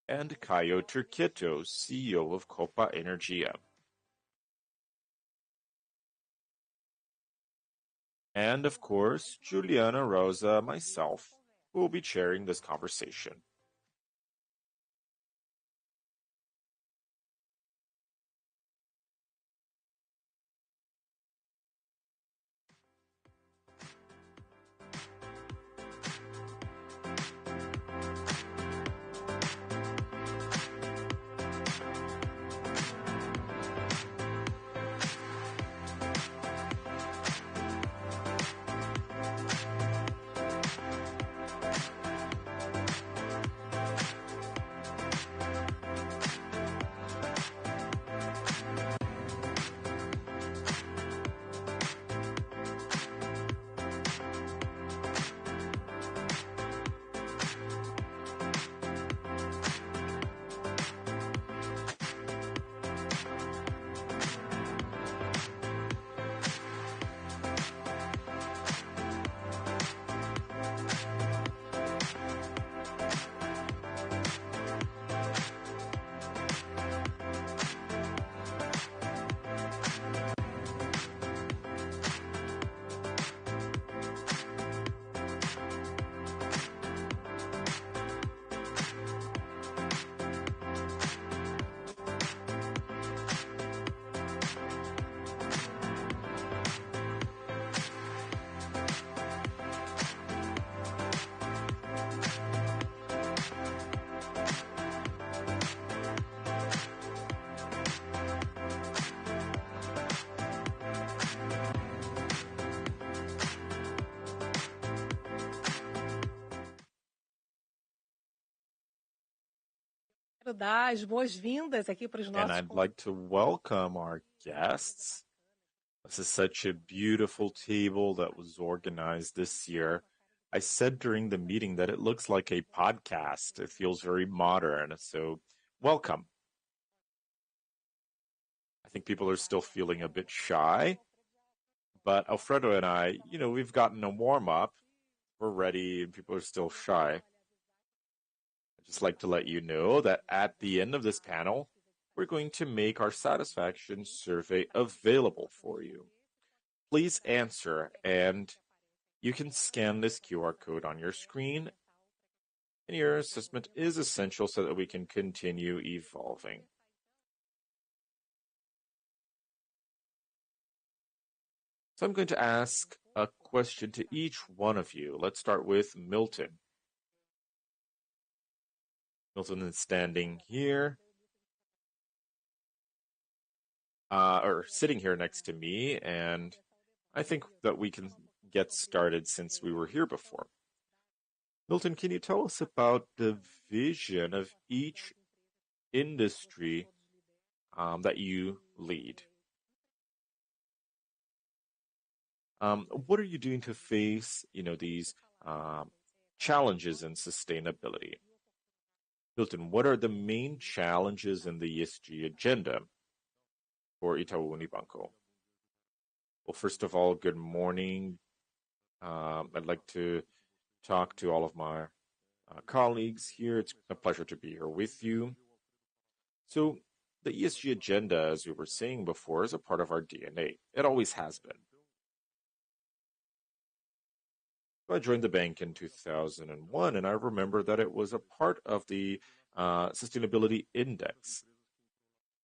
and Caio Turqueto, CEO of Copa Energia. And of course, Juliana Rosa, myself, who will be chairing this conversation. Quero dar as boas-vindas aqui para os nossos. And I'd like to welcome our guests. This is such a beautiful table that was organized this year. I said during the meeting that it looks like a podcast. It feels very modern. So welcome. I think people are still feeling a bit shy, But Alfredo and I, we've gotten a warm-up. We're ready, and people are still shy. I'd just like to let you know that at the end of this panel, we're going to make our satisfaction survey available for you. Please answer, and you can scan this QR code on your screen, and your assessment is essential so that we can continue evolving. So I'm going to ask a question to each one of you. Let's start with Milton. Milton is standing here, or sitting here next to me, and I think that we can get started since we were here before. Milton, can you tell us about the vision of each industry that you lead? What are you doing to face, these challenges in sustainability? Milton, what are the main challenges in the ESG agenda for Itaú Unibanco? Well, first of all, good morning. I'd like to talk to all of my colleagues here. It's a pleasure to be here with you. So the ESG agenda, as we were saying before, is a part of our DNA. It always has been. I joined the bank in 2001, and I remember that it was a part of the Sustainability Index.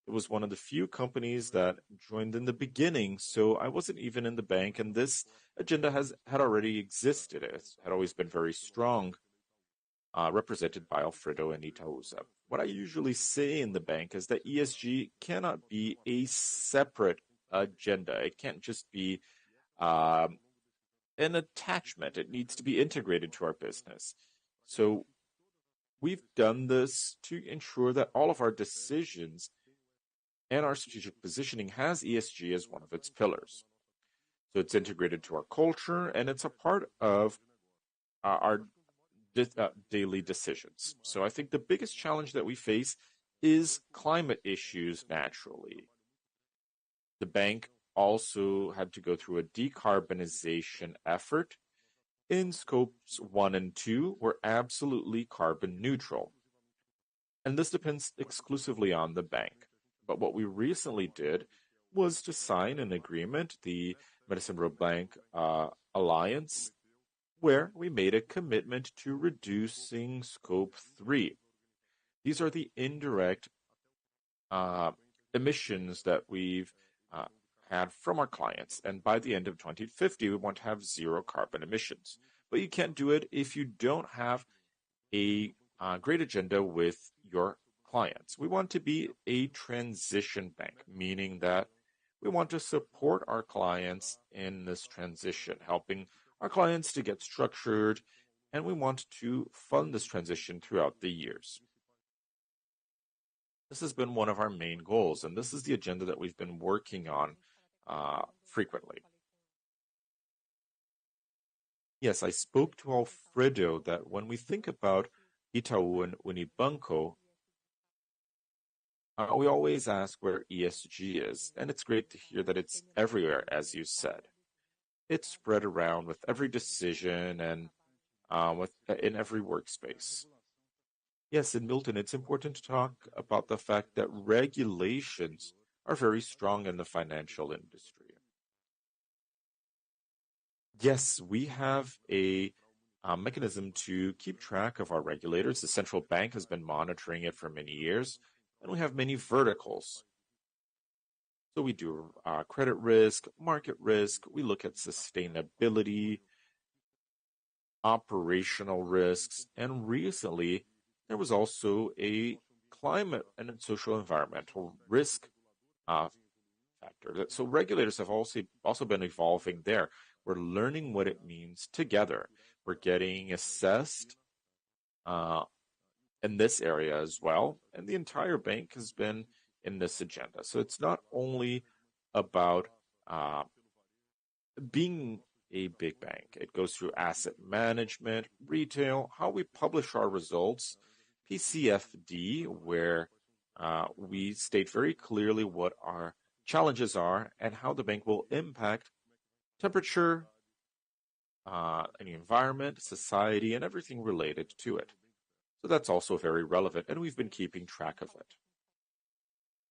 It was one of the few companies that joined in the beginning, so I wasn't even in the bank, and this agenda had already existed. It had always been very strong, represented by Alfredo and Itaúsa. What I usually say in the bank is that ESG cannot be a separate agenda. It can't just be an attachment. It needs to be integrated to our business. So we've done this to ensure that all of our decisions and our strategic positioning has ESG as one of its pillars. So it's integrated to our culture, and it's a part of our daily decisions. So I think the biggest challenge that we face is climate issues naturally. The bank also had to go through a decarbonization effort. In scopes 1 and 2, we're absolutely carbon neutral. And this depends exclusively on the bank. But what we recently did was to sign an agreement, the Medicine Bank Alliance, where we made a commitment to reducing scope 3. These are the indirect emissions that we've had from our clients. And by the end of 2050, we want to have zero carbon emissions. But you can't do it if you don't have a great agenda with your clients. We want to be a transition bank, meaning that we want to support our clients in this transition, helping our clients to get structured, and we want to fund this transition throughout the years. This has been one of our main goals, and this is the agenda that we've been working on frequently. Yes, I spoke to Alfredo that when we think about Itaú and Unibanco, we always ask where ESG is, and it's great to hear that it's everywhere, as you said. It's spread around with every decision and in every workspace. Yes, in Milton, it's important to talk about the fact that regulations are very strong in the financial industry. Yes, we have a mechanism to keep track of our regulators. The central bank has been monitoring it for many years, and we have many verticals. So we do credit risk, market risk, we look at sustainability, operational risks, and recently there was also a climate and social environmental risk factor. So regulators have also been evolving there. We're learning what it means together. We're getting assessed in this area as well, and the entire bank has been in this agenda. So it's not only about being a big bank. It goes through asset management, retail, how we publish our results, PCFD, where we state very clearly what our challenges are and how the bank will impact temperature, the environment, society, and everything related to it. So that's also very relevant, and we've been keeping track of it.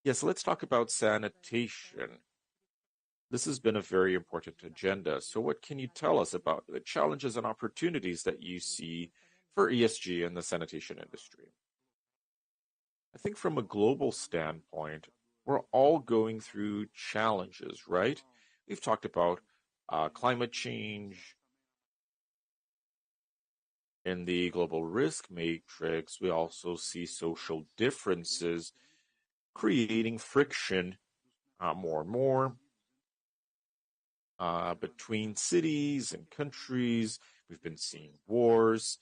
Yes, let's talk about sanitation. This has been a very important agenda. So what can you tell us about the challenges and opportunities that you see for ESG in the sanitation industry? I think from a global standpoint, we're all going through challenges, right? We've talked about climate change. In the global risk matrix, we also see social differences creating friction more and more between cities and countries. We've been seeing wars,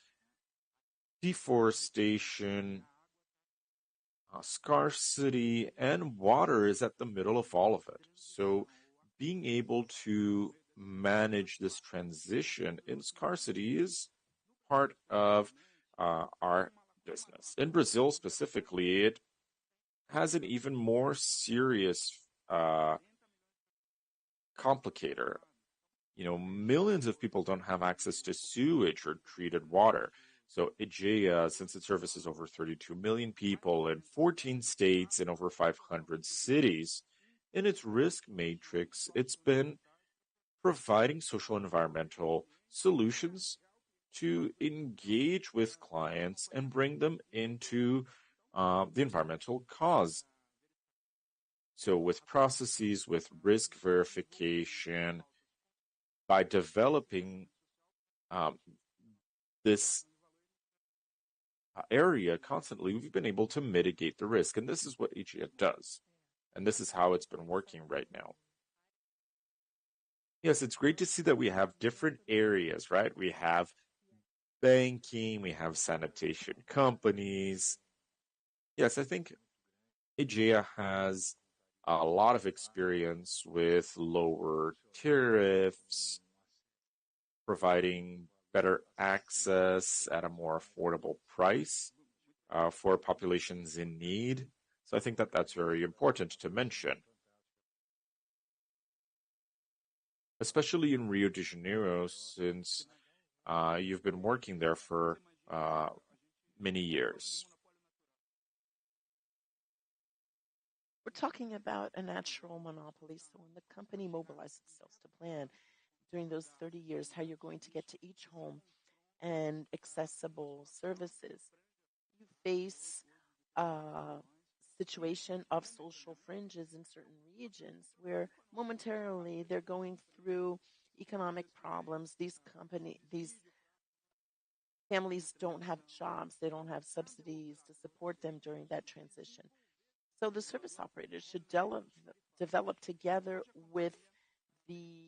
deforestation, scarcity, and water is at the middle of all of it. So being able to manage this transition in scarcity is part of our business. In Brazil specifically, it has an even more serious complicator. Millions of people don't have access to sewage or treated water. So Aegea, since it services over 32 million people in 14 states and over 500 cities, in its risk matrix, it's been providing social and environmental solutions to engage with clients and bring them into the environmental cause. So with processes, with risk verification, by developing this area constantly, we've been able to mitigate the risk. And this is what Aegea does. And this is how it's been working right now. Yes, it's great to see that we have different areas, right? We have banking, we have sanitation companies. Yes, I think Aegea has a lot of experience with lower tariffs, providing better access at a more affordable price for populations in need. So I think that that's very important to mention. Especially in Rio de Janeiro, since you've been working there for many years. We're talking about a natural monopoly. So when the company mobilizes itself to plan during those 30 years how you're going to get to each home and accessible services, you face a situation of social fringes in certain regions where momentarily they're going through economic problems. These families don't have jobs, they don't have subsidies to support them during that transition. So the service operators should develop together with the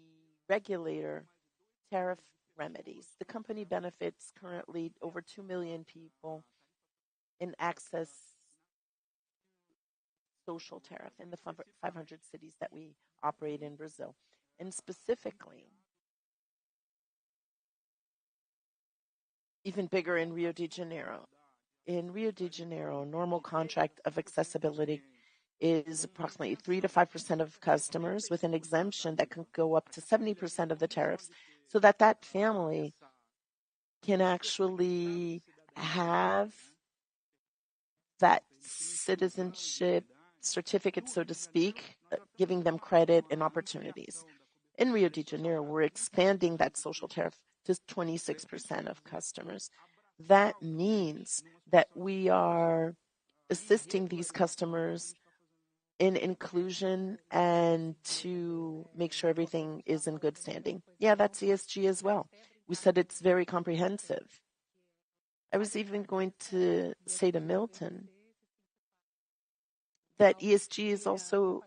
regulator tariff remedies. The company benefits currently over 2 million people in access social tariff in the 500 cities that we operate in Brazil. And specifically, even bigger in Rio de Janeiro. In Rio de Janeiro, a normal contract of accessibility is approximately 3 to 5% of customers with an exemption that can go up to 70% of the tariffs, so that family can actually have that citizenship certificate, so to speak, giving them credit and opportunities. In Rio de Janeiro, we're expanding that social tariff to 26% of customers. That means that we are assisting these customers in inclusion and to make sure everything is in good standing. Yeah, that's ESG as well. We said it's very comprehensive. I was even going to say to Milton that ESG is also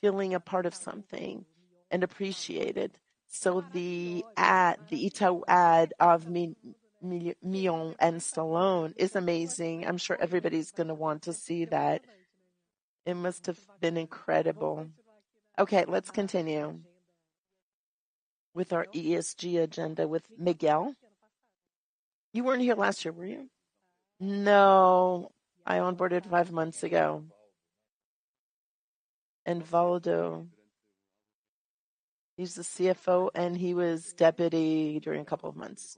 feeling a part of something and appreciated. So the Itaú ad of Mion and Stallone is amazing. I'm sure everybody's going to want to see that. It must have been incredible. Okay, let's continue with our ESG agenda with Miguel. You weren't here last year, were you? No, I onboarded 5 months ago. And Valdo He's the CFO, and he was deputy during a couple of months.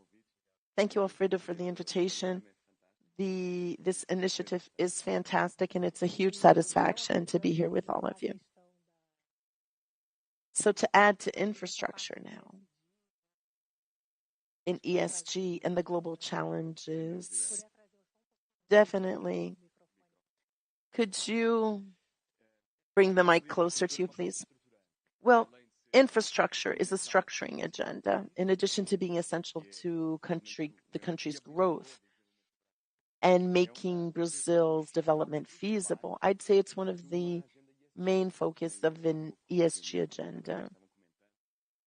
Thank you, Alfredo, for the invitation. This initiative is fantastic, and it's a huge satisfaction to be here with all of you. So to add to infrastructure now, in ESG and the global challenges, definitely. Could you bring the mic closer to you, please? Well, infrastructure is a structuring agenda, in addition to being essential to the country's growth and making Brazil's development feasible. I'd say it's one of the main focus of an ESG agenda.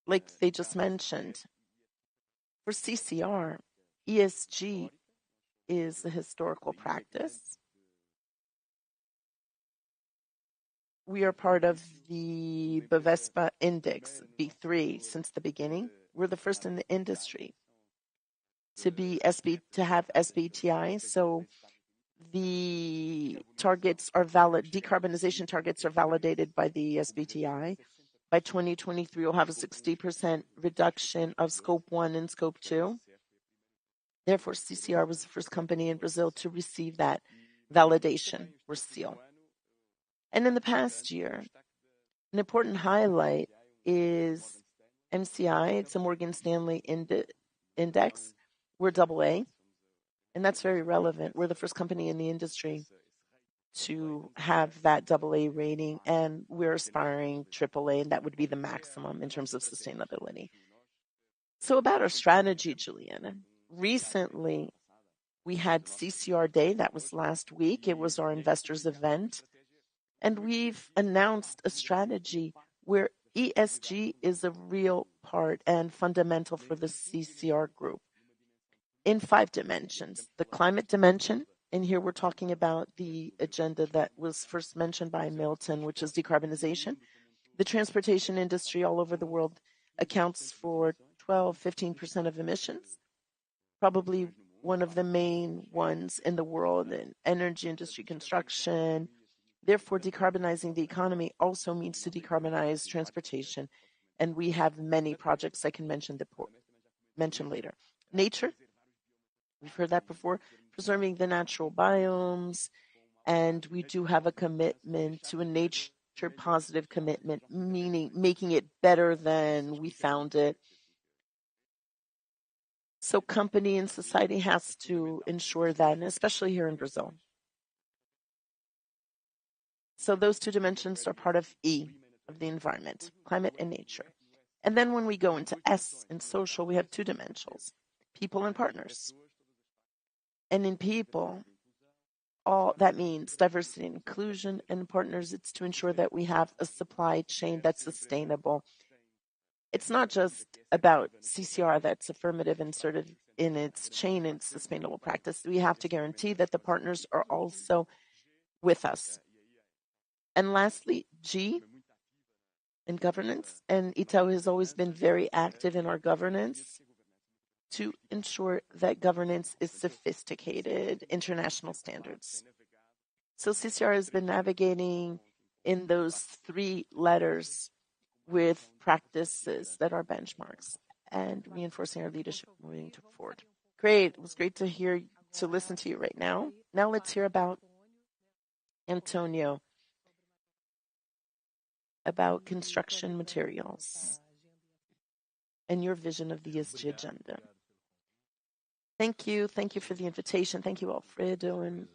Like they just mentioned, for CCR, ESG is a historical practice. We are part of the Bovespa Index, B3, since the beginning. We're the first in the industry to have SBTI. So the targets are valid. Decarbonization targets are validated by the SBTI. By 2023, we'll have a 60% reduction of Scope 1 and Scope 2. Therefore, CCR was the first company in Brazil to receive that validation or seal. And in the past year, an important highlight is MCI. It's a Morgan Stanley index. We're AA, and that's very relevant. We're the first company in the industry to have that AA rating, and we're aspiring AAA, and that would be the maximum in terms of sustainability. So about our strategy, Juliana. Recently, we had CCR Day. That was last week. It was our investors event. And we've announced a strategy where ESG is a real part and fundamental for the CCR group in 5 dimensions. The climate dimension, and here we're talking about the agenda that was first mentioned by Milton, which is decarbonization. The transportation industry all over the world accounts for 12-15% of emissions, probably one of the main ones in the world in energy industry, construction. Therefore, decarbonizing the economy also means to decarbonize transportation. And we have many projects I can mention later. Nature, we've heard that before, preserving the natural biomes. And we do have a commitment to a nature positive commitment, meaning making it better than we found it. So company and society has to ensure that, and especially here in Brazil. So those 2 dimensions are part of E, of the environment, climate and nature. And then when we go into S, in social, we have 2 dimensions, people and partners. And in people, all that means diversity and inclusion, and partners, it's to ensure that we have a supply chain that's sustainable. It's not just about CCR that's affirmative inserted in its chain and sustainable practice. We have to guarantee that the partners are also with us. And lastly, G, in governance. And Itaú has always been very active in our governance to ensure that governance is sophisticated, international standards. So CCR has been navigating in those 3 letters with practices that are benchmarks and reinforcing our leadership moving forward. Great. It was great to listen to you right now. Now let's hear about Antonio, about construction materials and your vision of the ESG agenda. Thank you. Thank you for the invitation. Thank you, Alfredo, and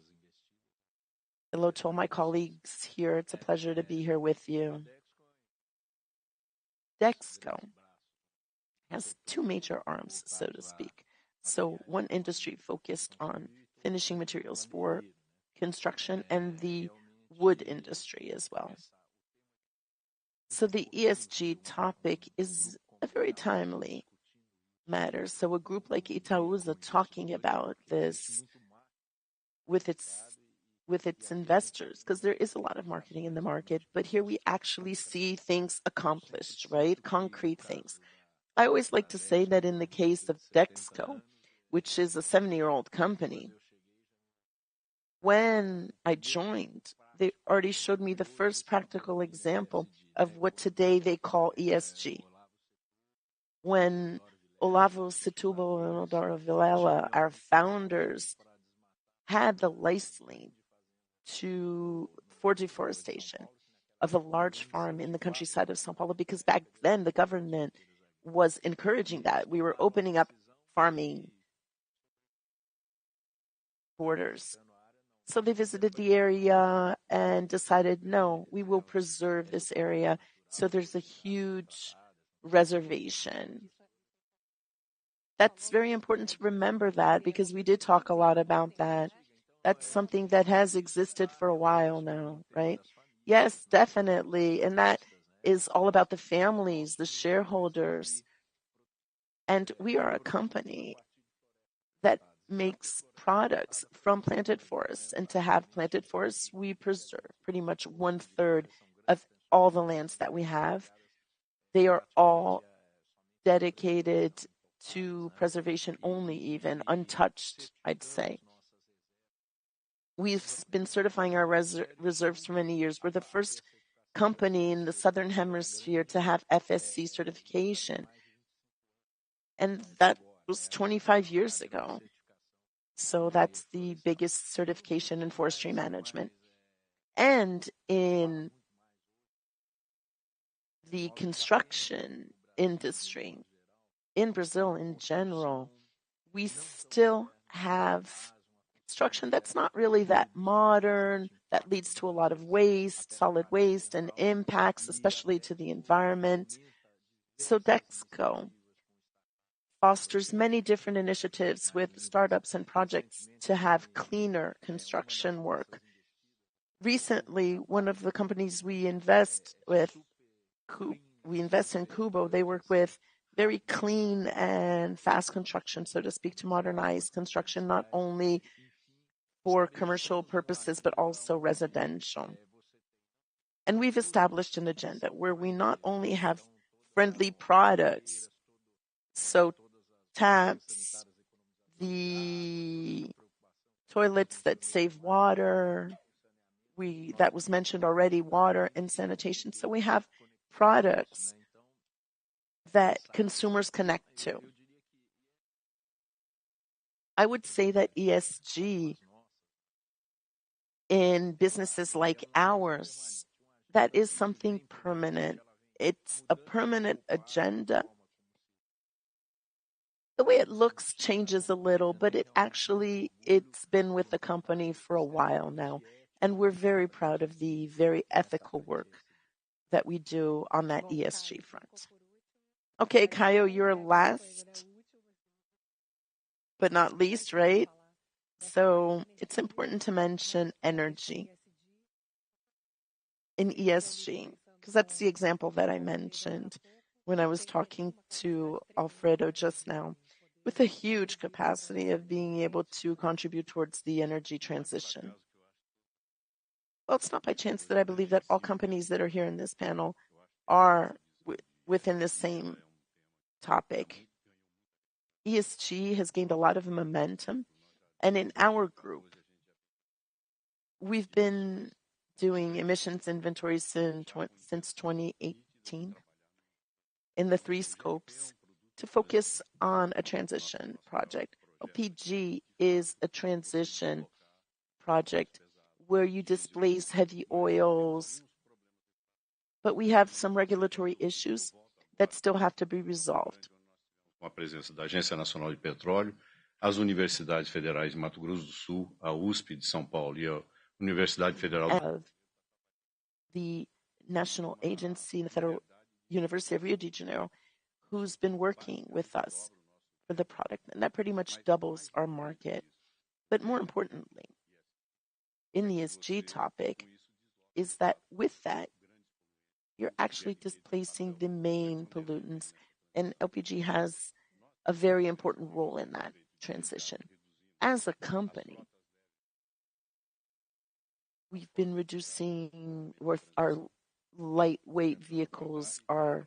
hello to all my colleagues here. It's a pleasure to be here with you. Dexco has 2 major arms, so to speak. So one industry focused on finishing materials for construction and the wood industry as well. So the ESG topic is a very timely matter. So a group like Itaúsa talking about this with its investors, because there is a lot of marketing in the market, but here we actually see things accomplished, right? Concrete things. I always like to say that in the case of Dexco, which is a 70-year-old company, when I joined, they already showed me the first practical example of what today they call ESG. when Olavo Setubal and Odoro Vilela, our founders, had the license for deforestation of a large farm in the countryside of São Paulo, because back then the government was encouraging that. We were opening up farming borders. So they visited the area and decided, no, we will preserve this area. So there's a huge reservation. That's very important to remember that, because we did talk a lot about that. That's something that has existed for a while now, right? Yes, definitely. And that is all about the families, the shareholders. And we are a company that makes products from planted forests. And to have planted forests, we preserve pretty much 1/3 of all the lands that we have. They are all dedicated to preservation only, even untouched, I'd say. We've been certifying our reserves for many years. We're the first company in the Southern Hemisphere to have FSC certification. And that was 25 years ago. So that's the biggest certification in forestry management. And in the construction industry in Brazil in general, we still have construction that's not really that modern, that leads to a lot of waste, solid waste, and impacts, especially to the environment. So Dexco fosters many different initiatives with startups and projects to have cleaner construction work. Recently, one of the companies we invest in Kubo, they work with very clean and fast construction, so to speak, to modernize construction, not only for commercial purposes, but also residential. And we've established an agenda where we not only have friendly products, so taps, the toilets that save water, that was mentioned already, water and sanitation. So we have products that consumers connect to. I would say that ESG in businesses like ours, that is something permanent. It's a permanent agenda. The way it looks changes a little, but it's been with the company for a while now. And we're very proud of the very ethical work that we do on that ESG front. Okay, Caio, you're last, but not least, right? So it's important to mention energy in ESG, because that's the example that I mentioned when I was talking to Alfredo just now, with a huge capacity of being able to contribute towards the energy transition. Well, it's not by chance that I believe that all companies that are here in this panel are within the same topic. ESG has gained a lot of momentum, and in our group, we've been doing emissions inventories since 2018 in the 3 scopes to focus on a transition project. LPG is a transition project where you displace heavy oils, but we have some regulatory issues that still have to be resolved. Com a presença da Agência Nacional de Petróleo, as universidades federais de Mato Grosso do Sul, a USP de São Paulo e a Universidade Federal of the National Agency, the Federal University of Rio de Janeiro, who's been working with us for the product, and that pretty much doubles our market. But more importantly, in the ESG topic, is that with that, you're actually displacing the main pollutants, and LPG has a very important role in that transition. As a company, we've been reducing our lightweight vehicles are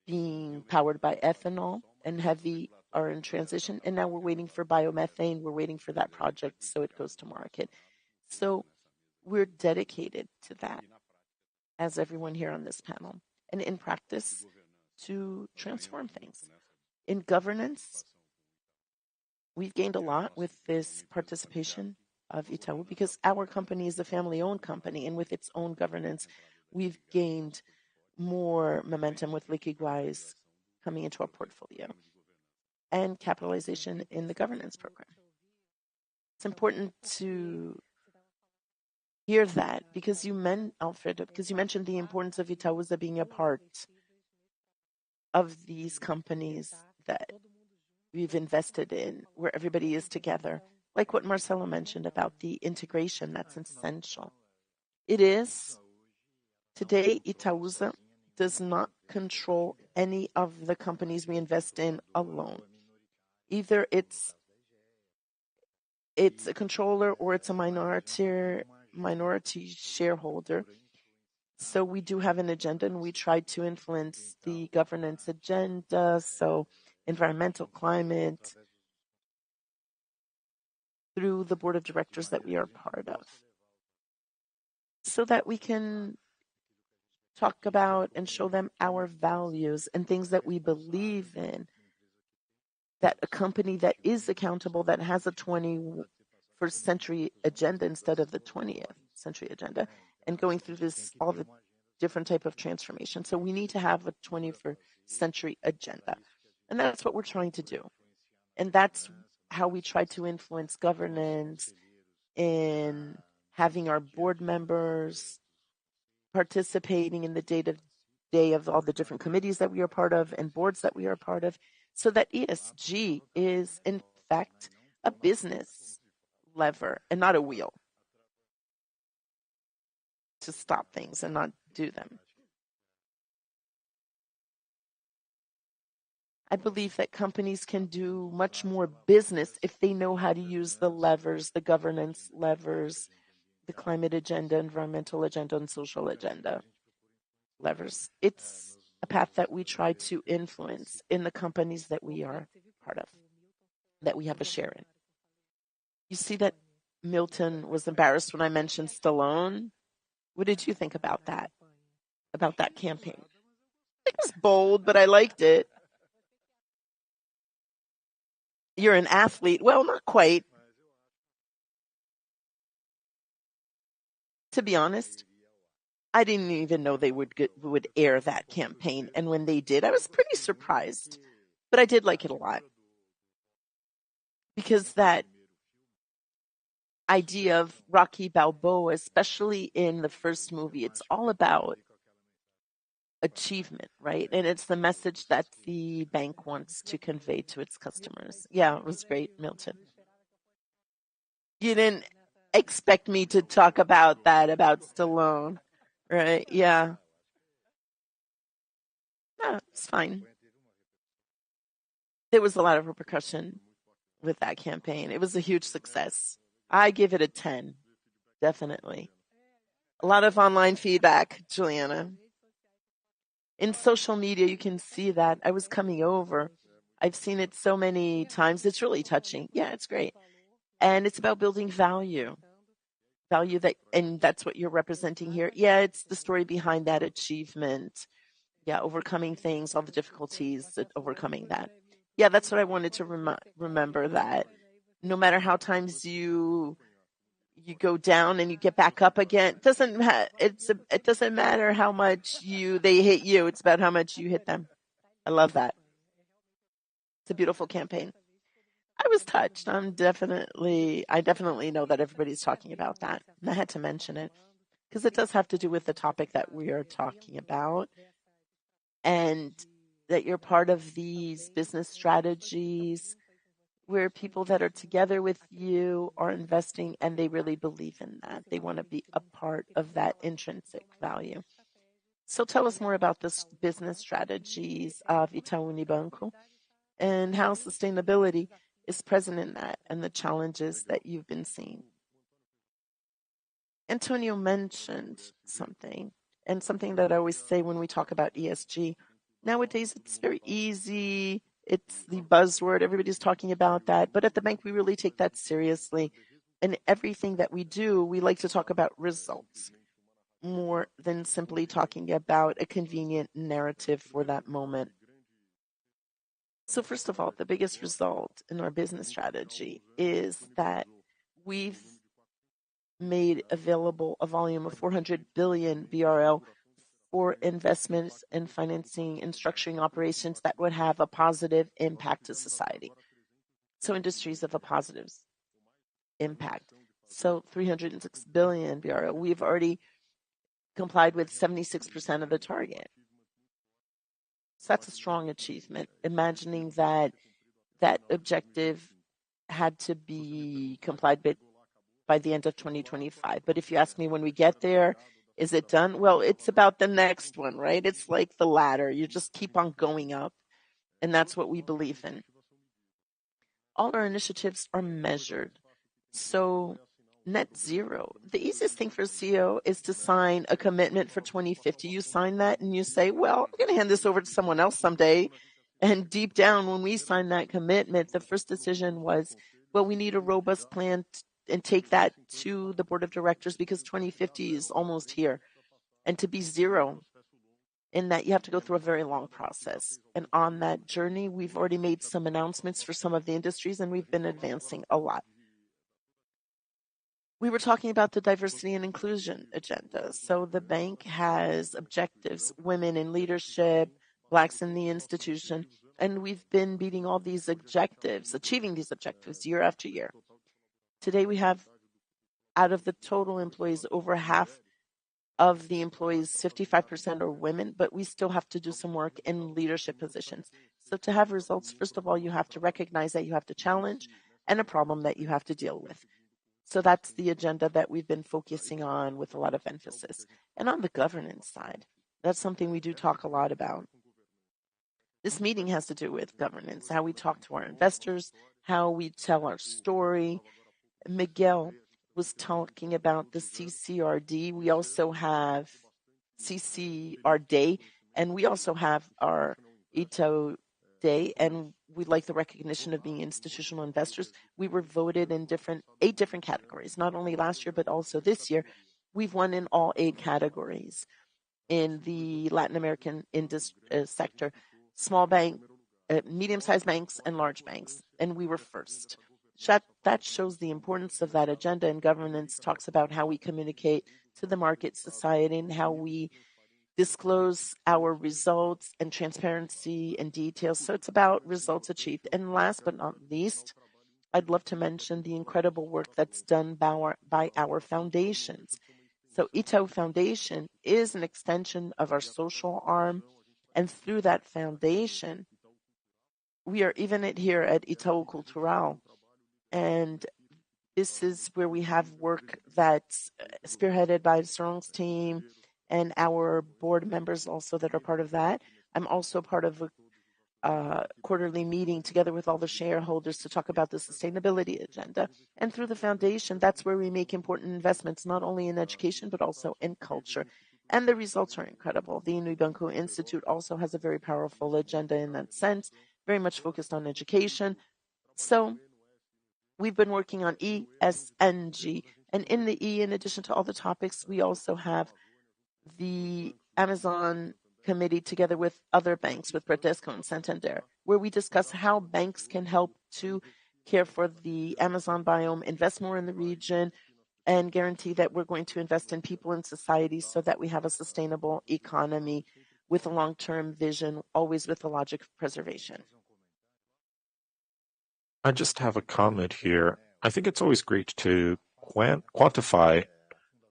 being powered by ethanol, and heavy are in transition. And now we're waiting for biomethane. We're waiting for that project so it goes to market. So we're dedicated to that, as everyone here on this panel, and in practice to transform things. In governance, we've gained a lot with this participation of Itaú because our company is a family-owned company, and with its own governance, we've gained more momentum with Liquiguais coming into our portfolio and capitalization in the governance program. It's important to hear that because Alfredo, because you mentioned the importance of Itaúsa being a part of these companies that we've invested in, where everybody is together. Like what Marcelo mentioned about the integration, that's essential. It is. Today, Itaúsa does not control any of the companies we invest in alone. Either it's a controller or it's a minority shareholder. So we do have an agenda, and we try to influence the governance agenda, so environmental, climate, through the board of directors that we are part of, so that we can talk about and show them our values and things that we believe in, that a company that is accountable, that has a 21st century agenda instead of the 20th century agenda, and going through all the different type of transformation. So we need to have a 21st century agenda. And that's what we're trying to do. And that's how we try to influence governance in having our board members participating in the day-to-day of all the different committees that we are part of and boards that we are part of, so that ESG is, in fact, a business lever and not a wheel to stop things and not do them. I believe that companies can do much more business if they know how to use the levers, the governance levers, the climate agenda, environmental agenda, and social agenda levers. It's a path that we try to influence in the companies that we are part of, that we have a share in. You see that Milton was embarrassed when I mentioned Stallone. What did you think about that campaign? It was bold, but I liked it. You're an athlete. Well, not quite. To be honest, I didn't even know they would air that campaign. And when they did, I was pretty surprised. But I did like it a lot. Because that idea of Rocky Balboa, especially in the first movie, it's all about achievement, right? And it's the message that the bank wants to convey to its customers. Yeah, it was great, Milton. You didn't expect me to talk about that, about Stallone, right? Yeah. No, it's fine. There was a lot of repercussion with that campaign. It was a huge success. I give it a 10, definitely. A lot of online feedback, Juliana. In social media, you can see that. I was coming over. I've seen it so many times. It's really touching. Yeah, it's great. And it's about building value. Value that, and that's what you're representing here. Yeah, it's the story behind that achievement. Yeah, overcoming things, all the difficulties, overcoming that. Yeah, that's what I wanted to remember, that no matter how times you go down and you get back up again, it doesn't matter how much they hit you. It's about how much you hit them. I love that. It's a beautiful campaign. I was touched. I definitely know that everybody's talking about that. And I had to mention it because it does have to do with the topic that we are talking about, and that you're part of these business strategies where people that are together with you are investing and they really believe in that. They want to be a part of that intrinsic value. So tell us more about this business strategies of Itaú Unibanco and how sustainability is present in that and the challenges that you've been seeing. Antonio mentioned something, and something that I always say when we talk about ESG. Nowadays, it's very easy. It's the buzzword. Everybody's talking about that. But at the bank, we really take that seriously. And everything that we do, we like to talk about results more than simply talking about a convenient narrative for that moment. So first of all, the biggest result in our business strategy is that we've made available a volume of 400 billion BRL for investments in financing and structuring operations that would have a positive impact to society. So industries of a positive impact. So 306 billion BRL. We've already complied with 76% of the target. So that's a strong achievement. Imagining that that objective had to be complied with by the end of 2025. But if you ask me when we get there, is it done? Well, it's about the next one, right? It's like the ladder. You just keep on going up. And that's what we believe in. All our initiatives are measured. So net zero. The easiest thing for a CEO is to sign a commitment for 2050. You sign that and you say, well, I'm going to hand this over to someone else someday. And deep down, when we signed that commitment, the first decision was, well, we need a robust plan and take that to the board of directors because 2050 is almost here. And to be zero in that, you have to go through a very long process. And on that journey, we've already made some announcements for some of the industries, and we've been advancing a lot. We were talking about the diversity and inclusion agenda. So the bank has objectives, women in leadership, Blacks in the institution, and we've been beating all these objectives, achieving these objectives year after year. Today we have, out of the total employees, over half of the employees, 55% are women, but we still have to do some work in leadership positions. So to have results, first of all, you have to recognize that you have to challenge and a problem that you have to deal with. So that's the agenda that we've been focusing on with a lot of emphasis. And on the governance side, that's something we do talk a lot about. This meeting has to do with governance, how we talk to our investors, how we tell our story. Miguel was talking about the CCRD. We also have CCR Day, and we also have our Itaú Day, and we like the recognition of being institutional investors. We were voted in 8 different categories, not only last year, but also this year. We've won in all 8 categories in the Latin American sector, small bank, medium-sized banks, and large banks, and we were first. That shows the importance of that agenda, and governance talks about how we communicate to the market, society, and how we disclose our results and transparency and details. So it's about results achieved. And last but not least, I'd love to mention the incredible work that's done by our foundations. So Itaú Foundation is an extension of our social arm, and through that foundation, we are even here at Itaú Cultural, and this is where we have work that's spearheaded by Strong's team and our board members also that are part of that. I'm also part of a quarterly meeting together with all the shareholders to talk about the sustainability agenda. And through the foundation, that's where we make important investments, not only in education, but also in culture. And the results are incredible. The Unibanco Institute also has a very powerful agenda in that sense, very much focused on education. So we've been working on ESG. And in the E, in addition to all the topics, we also have the Amazon Committee together with other banks, with Bradesco and Santander, where we discuss how banks can help to care for the Amazon biome, invest more in the region, and guarantee that we're going to invest in people and society so that we have a sustainable economy with a long-term vision, always with the logic of preservation. I just have a comment here. I think it's always great to quantify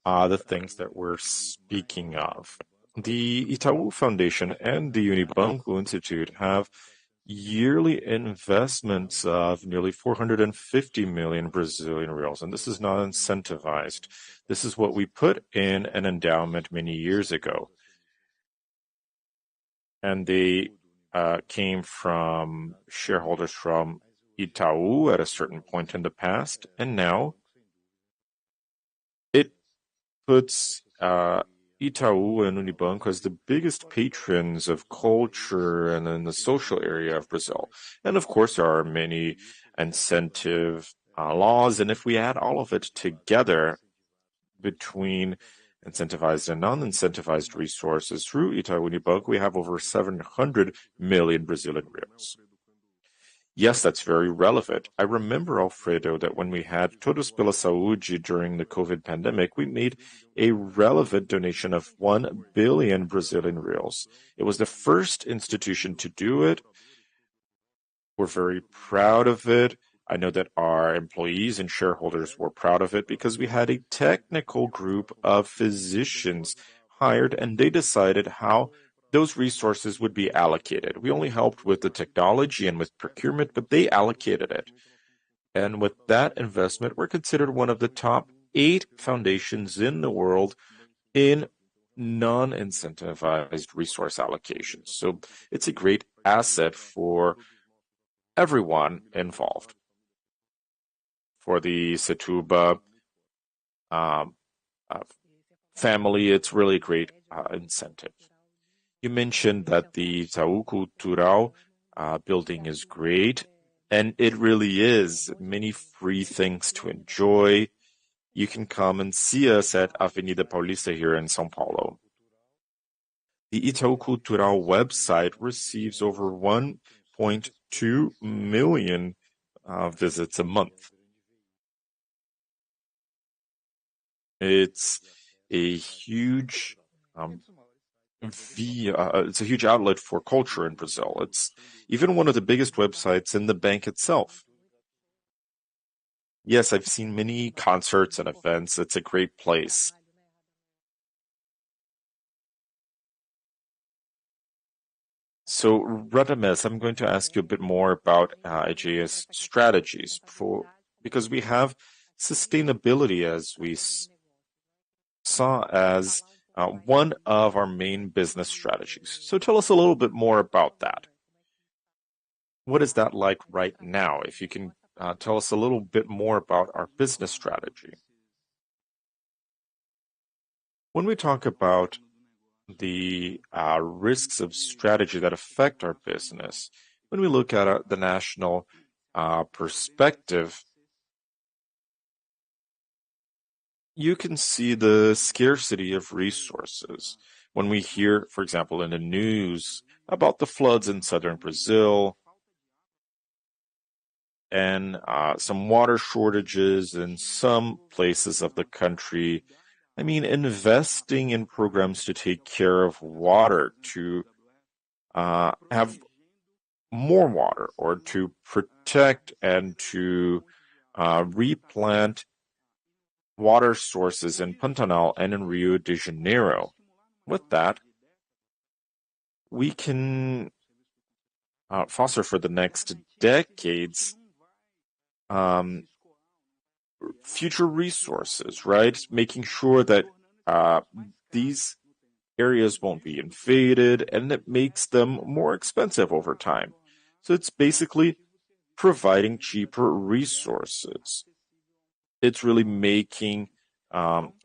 the things that we're speaking of. The Itaú Foundation and the Unibanco Institute have yearly investments of nearly 450 million Brazilian reals, and this is not incentivized. This is what we put in an endowment many years ago. And they came from shareholders from Itaú at a certain point in the past, and now it puts Itaú and Unibanco as the biggest patrons of culture and in the social area of Brazil. And of course, there are many incentive laws, and if we add all of it together between incentivized and non-incentivized resources through Itaú Unibanco, we have over 700 million Brazilian reals. Yes, that's very relevant. I remember, Alfredo, that when we had Todos pela Saúde during the COVID pandemic, we made a relevant donation of 1 billion Brazilian reals. It was the first institution to do it. We're very proud of it. I know that our employees and shareholders were proud of it because we had a technical group of physicians hired and they decided how those resources would be allocated. We only helped with the technology and with procurement, but they allocated it. And with that investment, we're considered one of the top 8 foundations in the world in non-incentivized resource allocations. So it's a great asset for everyone involved. For the Setubal family, it's really a great incentive. You mentioned that the Itaú Cultural building is great, and it really is. Many free things to enjoy. You can come and see us at Avenida Paulista here in São Paulo. The Itaú Cultural website receives over 1.2 million visits a month. It's a huge it's a huge outlet for culture in Brazil. It's even one of the biggest websites in the bank itself. Yes, I've seen many concerts and events. It's a great place. So, Radames, I'm going to ask you a bit more about Agea's strategies because we have sustainability as we saw as one of our main business strategies. So tell us a little bit more about that. What is that like right now? If you can tell us a little bit more about our business strategy. When we talk about the risks of strategy that affect our business, when we look at the national perspective, you can see the scarcity of resources. When we hear, for example, in the news about the floods in southern Brazil and some water shortages in some places of the country, I mean, investing in programs to take care of water, to have more water, or to protect and to replant water sources in Pantanal and in Rio de Janeiro. With that, we can foster for the next decades future resources, right? Making sure that these areas won't be invaded and it makes them more expensive over time. So it's basically providing cheaper resources. It's really making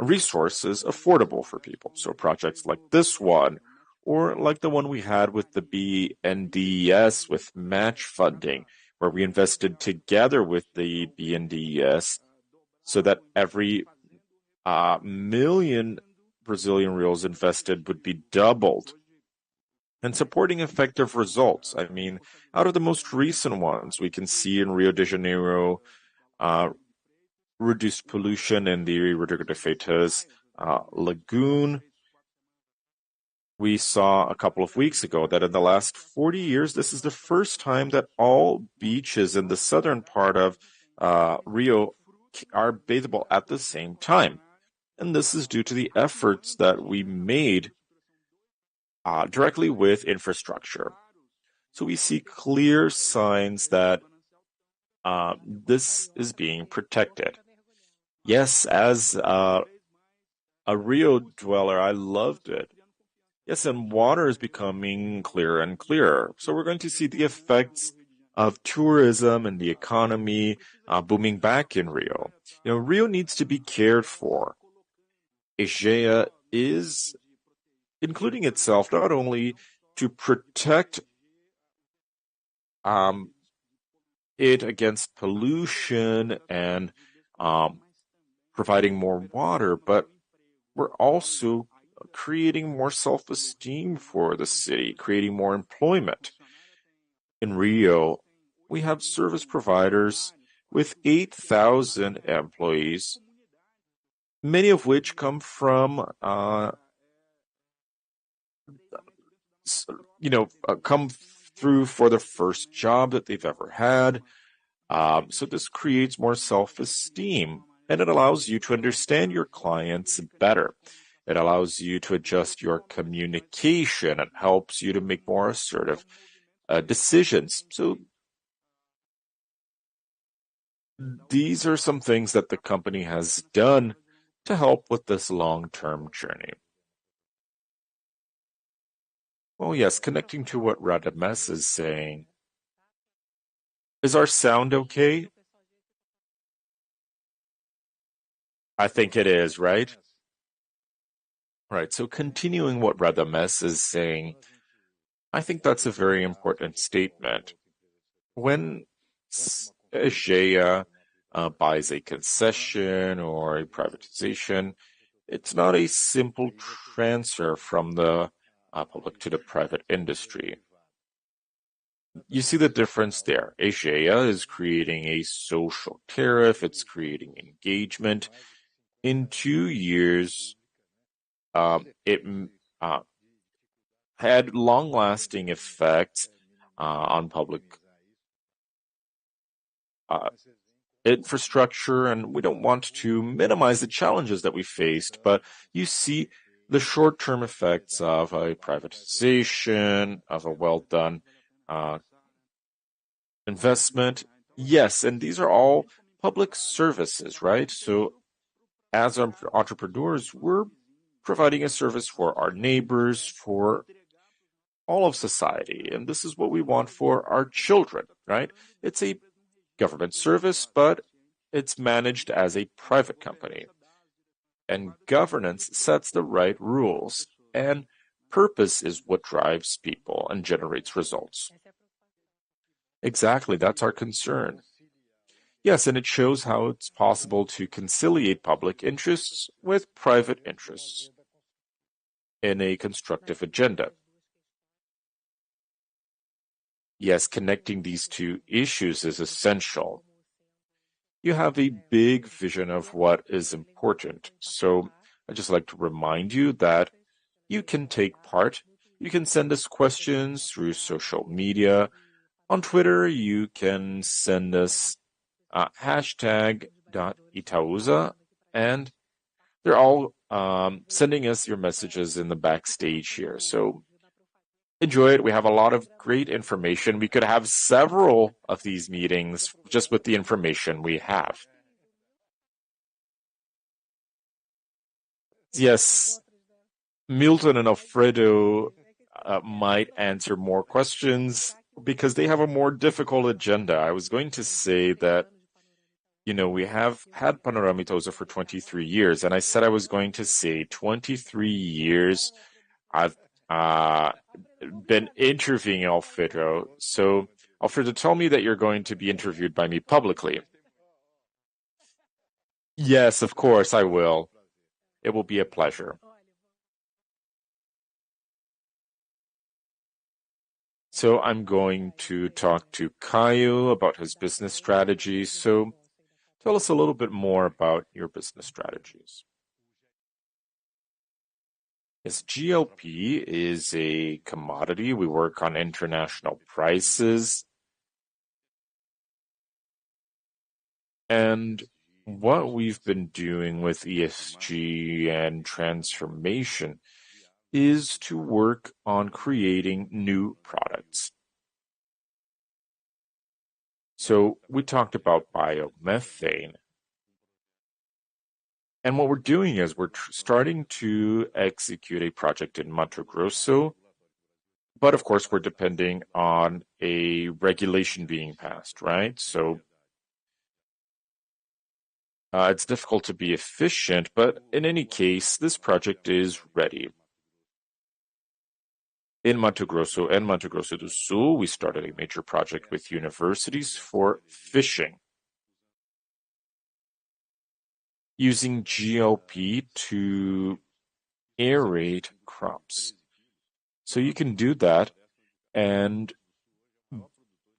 resources affordable for people. So projects like this one, or like the one we had with the BNDES with match funding, where we invested together with the BNDES so that every million Brazilian reals invested would be doubled. And supporting effective results. I mean, out of the most recent ones, we can see in Rio de Janeiro, reduced pollution in the Rodrigo de Freitas lagoon. We saw a couple of weeks ago that in the last 40 years, this is the first time that all beaches in the southern part of Rio are bathable at the same time. And this is due to the efforts that we made directly with infrastructure. So we see clear signs that this is being protected. Yes, as a Rio dweller, I loved it. Yes, and water is becoming clearer and clearer. So we're going to see the effects of tourism and the economy booming back in Rio. You know, Rio needs to be cared for. Aegea is including itself not only to protect it against pollution and providing more water, but we're also creating more self-esteem for the city, creating more employment. In Rio, we have service providers with 8,000 employees, many of which come from, come through for the first job that they've ever had. So this creates more self-esteem, and it allows you to understand your clients better. It allows you to adjust your communication. It helps you to make more assertive decisions. So these are some things that the company has done to help with this long-term journey. Oh yes, connecting to what Radames is saying. Is our sound okay? I think it is, right? Right, so continuing what Radames is saying, I think that's a very important statement. When EGEA buys a concession or a privatization, it's not a simple transfer from the public to the private industry. You see the difference there. EGEA is creating a social tariff, it's creating engagement. In 2 years, it had long-lasting effects on public infrastructure, and we don't want to minimize the challenges that we faced, but you see the short-term effects of a privatization, of a well-done investment. Yes, and these are all public services, right? So as entrepreneurs, we're providing a service for our neighbors, for all of society, and this is what we want for our children, right? It's a government service, but it's managed as a private company. And governance sets the right rules, and purpose is what drives people and generates results. Exactly, that's our concern. Yes, and it shows how it's possible to conciliate public interests with private interests in a constructive agenda. Yes, connecting these two issues is essential. You have a big vision of what is important. So I'd just like to remind you that you can take part. You can send us questions through social media. On Twitter, you can send us #Itaúsa, and they're all sending us your messages in the backstage here. So enjoy it. We have a lot of great information. We could have several of these meetings just with the information we have. Yes, Milton and Alfredo might answer more questions because they have a more difficult agenda. I was going to say that, we have had Panorama Itaúsa for 23 years, and I said I was going to say 23 years I've been interviewing Alfredo. So, Alfredo, tell me that you're going to be interviewed by me publicly. Yes, of course, I will. It will be a pleasure. So I'm going to talk to Caio about his business strategy. So tell us a little bit more about your business strategies. Yes, GLP is a commodity. We work on international prices. And what we've been doing with ESG and transformation is to work on creating new products. So we talked about biomethane. And what we're doing is we're starting to execute a project in Mato Grosso, but of course we're depending on a regulation being passed, right? So it's difficult to be efficient, but in any case, this project is ready. In Mato Grosso and Mato Grosso do Sul, we started a major project with universities for fishing, using GLP to aerate crops. So you can do that, and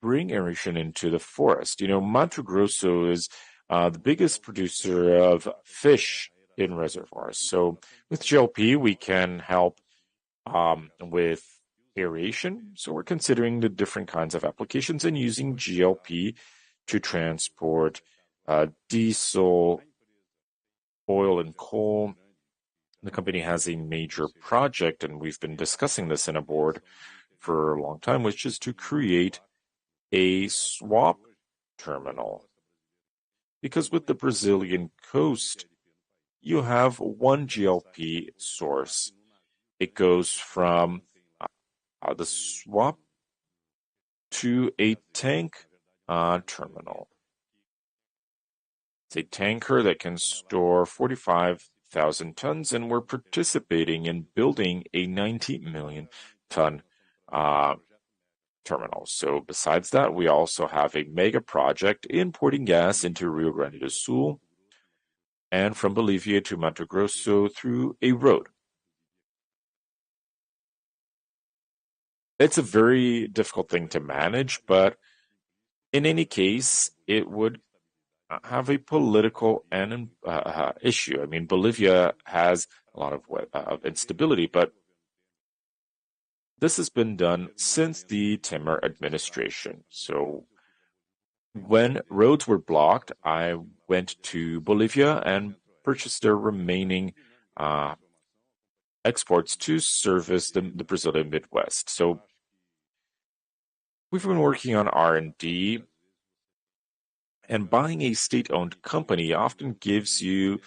bring aeration into the forest. Mato Grosso is the biggest producer of fish in reservoirs. So with GLP, we can help with aeration. So we're considering the different kinds of applications and using GLP to transport diesel, oil, and coal. The company has a major project, and we've been discussing this in a board for a long time, which is to create a swap terminal. Because with the Brazilian coast, you have one GLP source. It goes from the swap to a tank terminal. It's a tanker that can store 45,000 tons, and we're participating in building a 90 million ton terminal. So besides that, we also have a mega project importing gas into Rio Grande do Sul and from Bolivia to Mato Grosso through a road. It's a very difficult thing to manage, but in any case, it would have a political and issue. I mean, Bolivia has a lot of instability, but this has been done since the Temer administration. So when roads were blocked, I went to Bolivia and purchased their remaining exports to service the Brazilian Midwest. So we've been working on R&D, and buying a state-owned company often gives you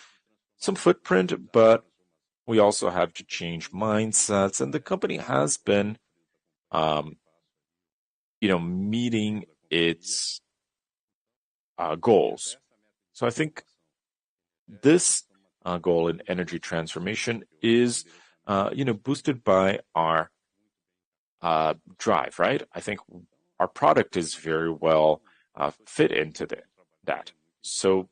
some footprint, but we also have to change mindsets, and the company has been, meeting its goals. So I think this goal in energy transformation is, boosted by our drive, right? I think our product is very well fit into that. So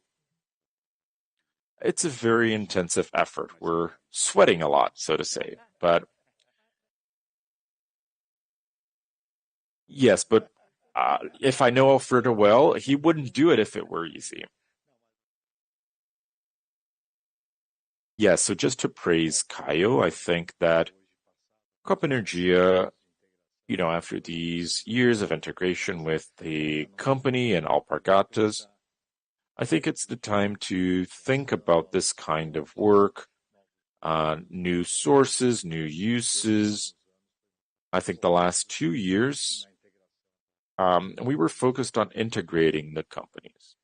it's a very intensive effort. We're sweating a lot, so to say. But yes, but if I know Alfredo well, he wouldn't do it if it were easy. Yes, so just to praise Caio, I think that Copa Energia, after these years of integration with the company and Alpargatas, I think it's the time to think about this kind of work, new sources, new uses. I think the last 2 years, we were focused on integrating the companies.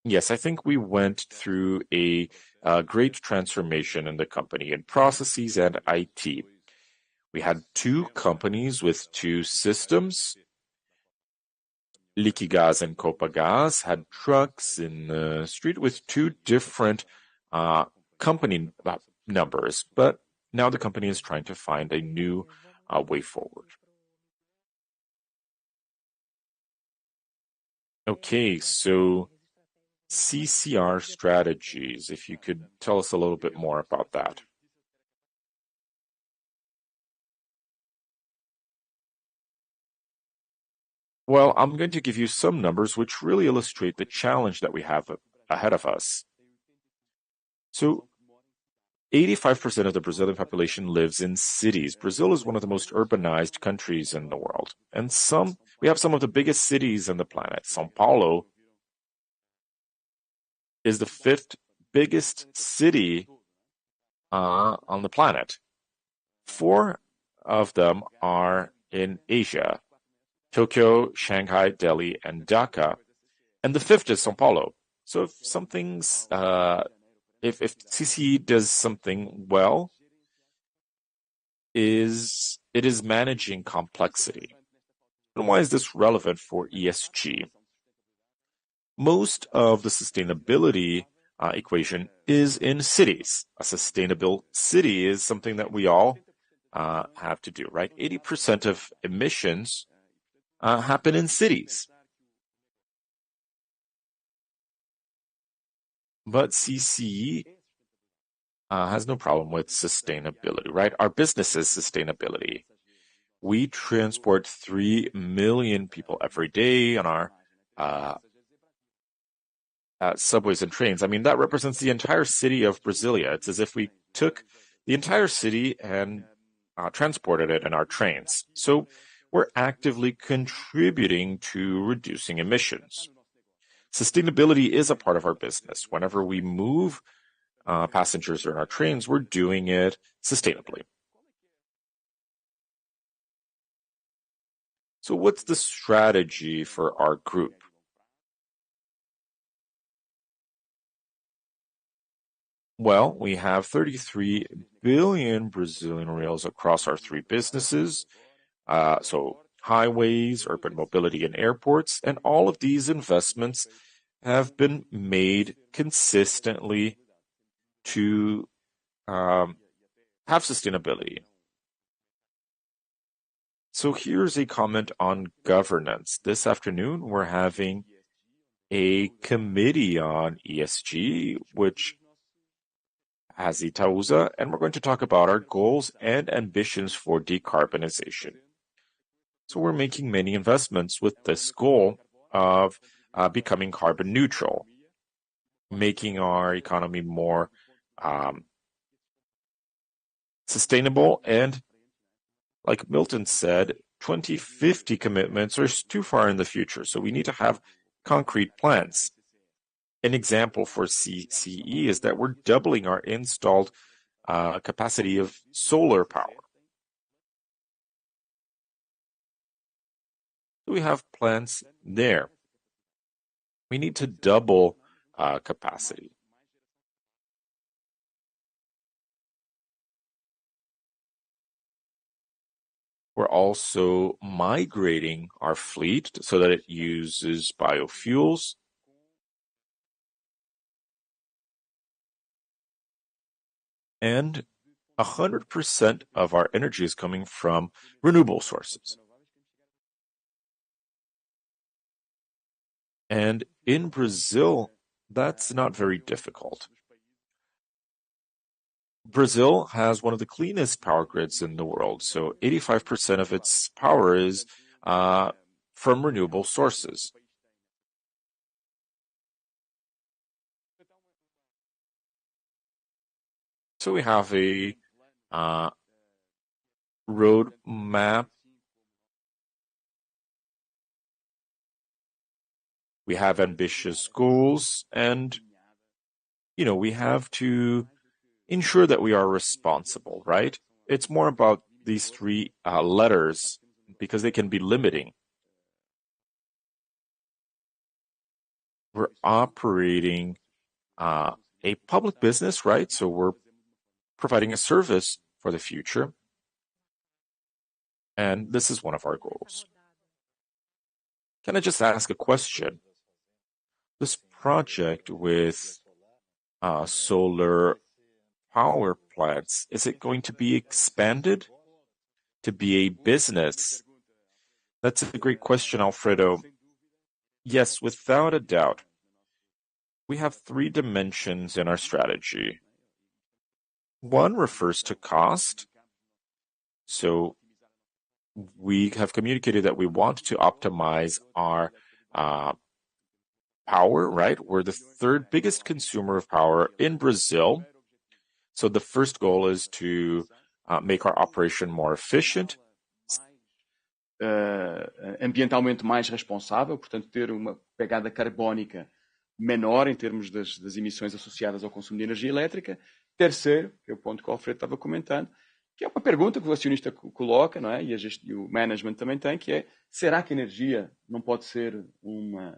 Yes, I think we went through a great transformation in the company in processes and IT. We had 2 companies with 2 systems. Liquigás and Copagás had trucks in the street with 2 different company numbers, but now the company is trying to find a new way forward. Okay, so CCR strategies, if you could tell us a little bit more about that. Well, I'm going to give you some numbers which really illustrate the challenge that we have ahead of us. So 85% of the Brazilian population lives in cities. Brazil is one of the most urbanized countries in the world. And we have some of the biggest cities on the planet. São Paulo is the 5th biggest city on the planet. 4 of them are in Asia: Tokyo, Shanghai, Delhi, and Dhaka. And the 5th is São Paulo. So if CCE does something well, it is managing complexity. And why is this relevant for ESG? Most of the sustainability equation is in cities. A sustainable city is something that we all have to do, right? 80% of emissions happen in cities. But CCE has no problem with sustainability, right? Our business is sustainability. We transport 3 million people every day on our subways and trains. I mean, that represents the entire city of Brasilia. It's as if we took the entire city and transported it in our trains. So we're actively contributing to reducing emissions. Sustainability is a part of our business. Whenever we move passengers in our trains, we're doing it sustainably. So what's the strategy for our group? Well, we have 33 billion Brazilian reais across our three businesses. So highways, urban mobility, and airports, and all of these investments have been made consistently to have sustainability. So here's a comment on governance. This afternoon, we're having a committee on ESG, which has Itaúsa, and we're going to talk about our goals and ambitions for decarbonization. So we're making many investments with this goal of becoming carbon neutral, making our economy more sustainable, and like Milton said, 2050 commitments are too far in the future, so we need to have concrete plans. An example for CCE is that we're doubling our installed capacity of solar power. We have plans there. We need to double capacity. We're also migrating our fleet so that it uses biofuels. And 100% of our energy is coming from renewable sources. And in Brazil, that's not very difficult. Brazil has one of the cleanest power grids in the world, so 85% of its power is from renewable sources. So we have a road map. We have ambitious goals, and we have to ensure that we are responsible, right? It's more about these three letters because they can be limiting. We're operating a public business, right? So we're providing a service for the future. And this is one of our goals. Can I just ask a question? This project with solar power plants, is it going to be expanded to be a business? That's a great question, Alfredo. Yes, without a doubt. We have three dimensions in our strategy. One refers to cost. So we have communicated that we want to optimize our power, right? We're the third biggest consumer of power in Brazil. So the first goal is to make our operation more efficient. Ambientalmente mais responsável, portanto, ter uma pegada carbónica menor em termos das emissões associadas ao consumo de energia elétrica. Terceiro, que é o ponto que o Alfredo estava comentando, que é uma pergunta que o acionista coloca, não é? E o management também tem, que é: será que a energia não pode ser um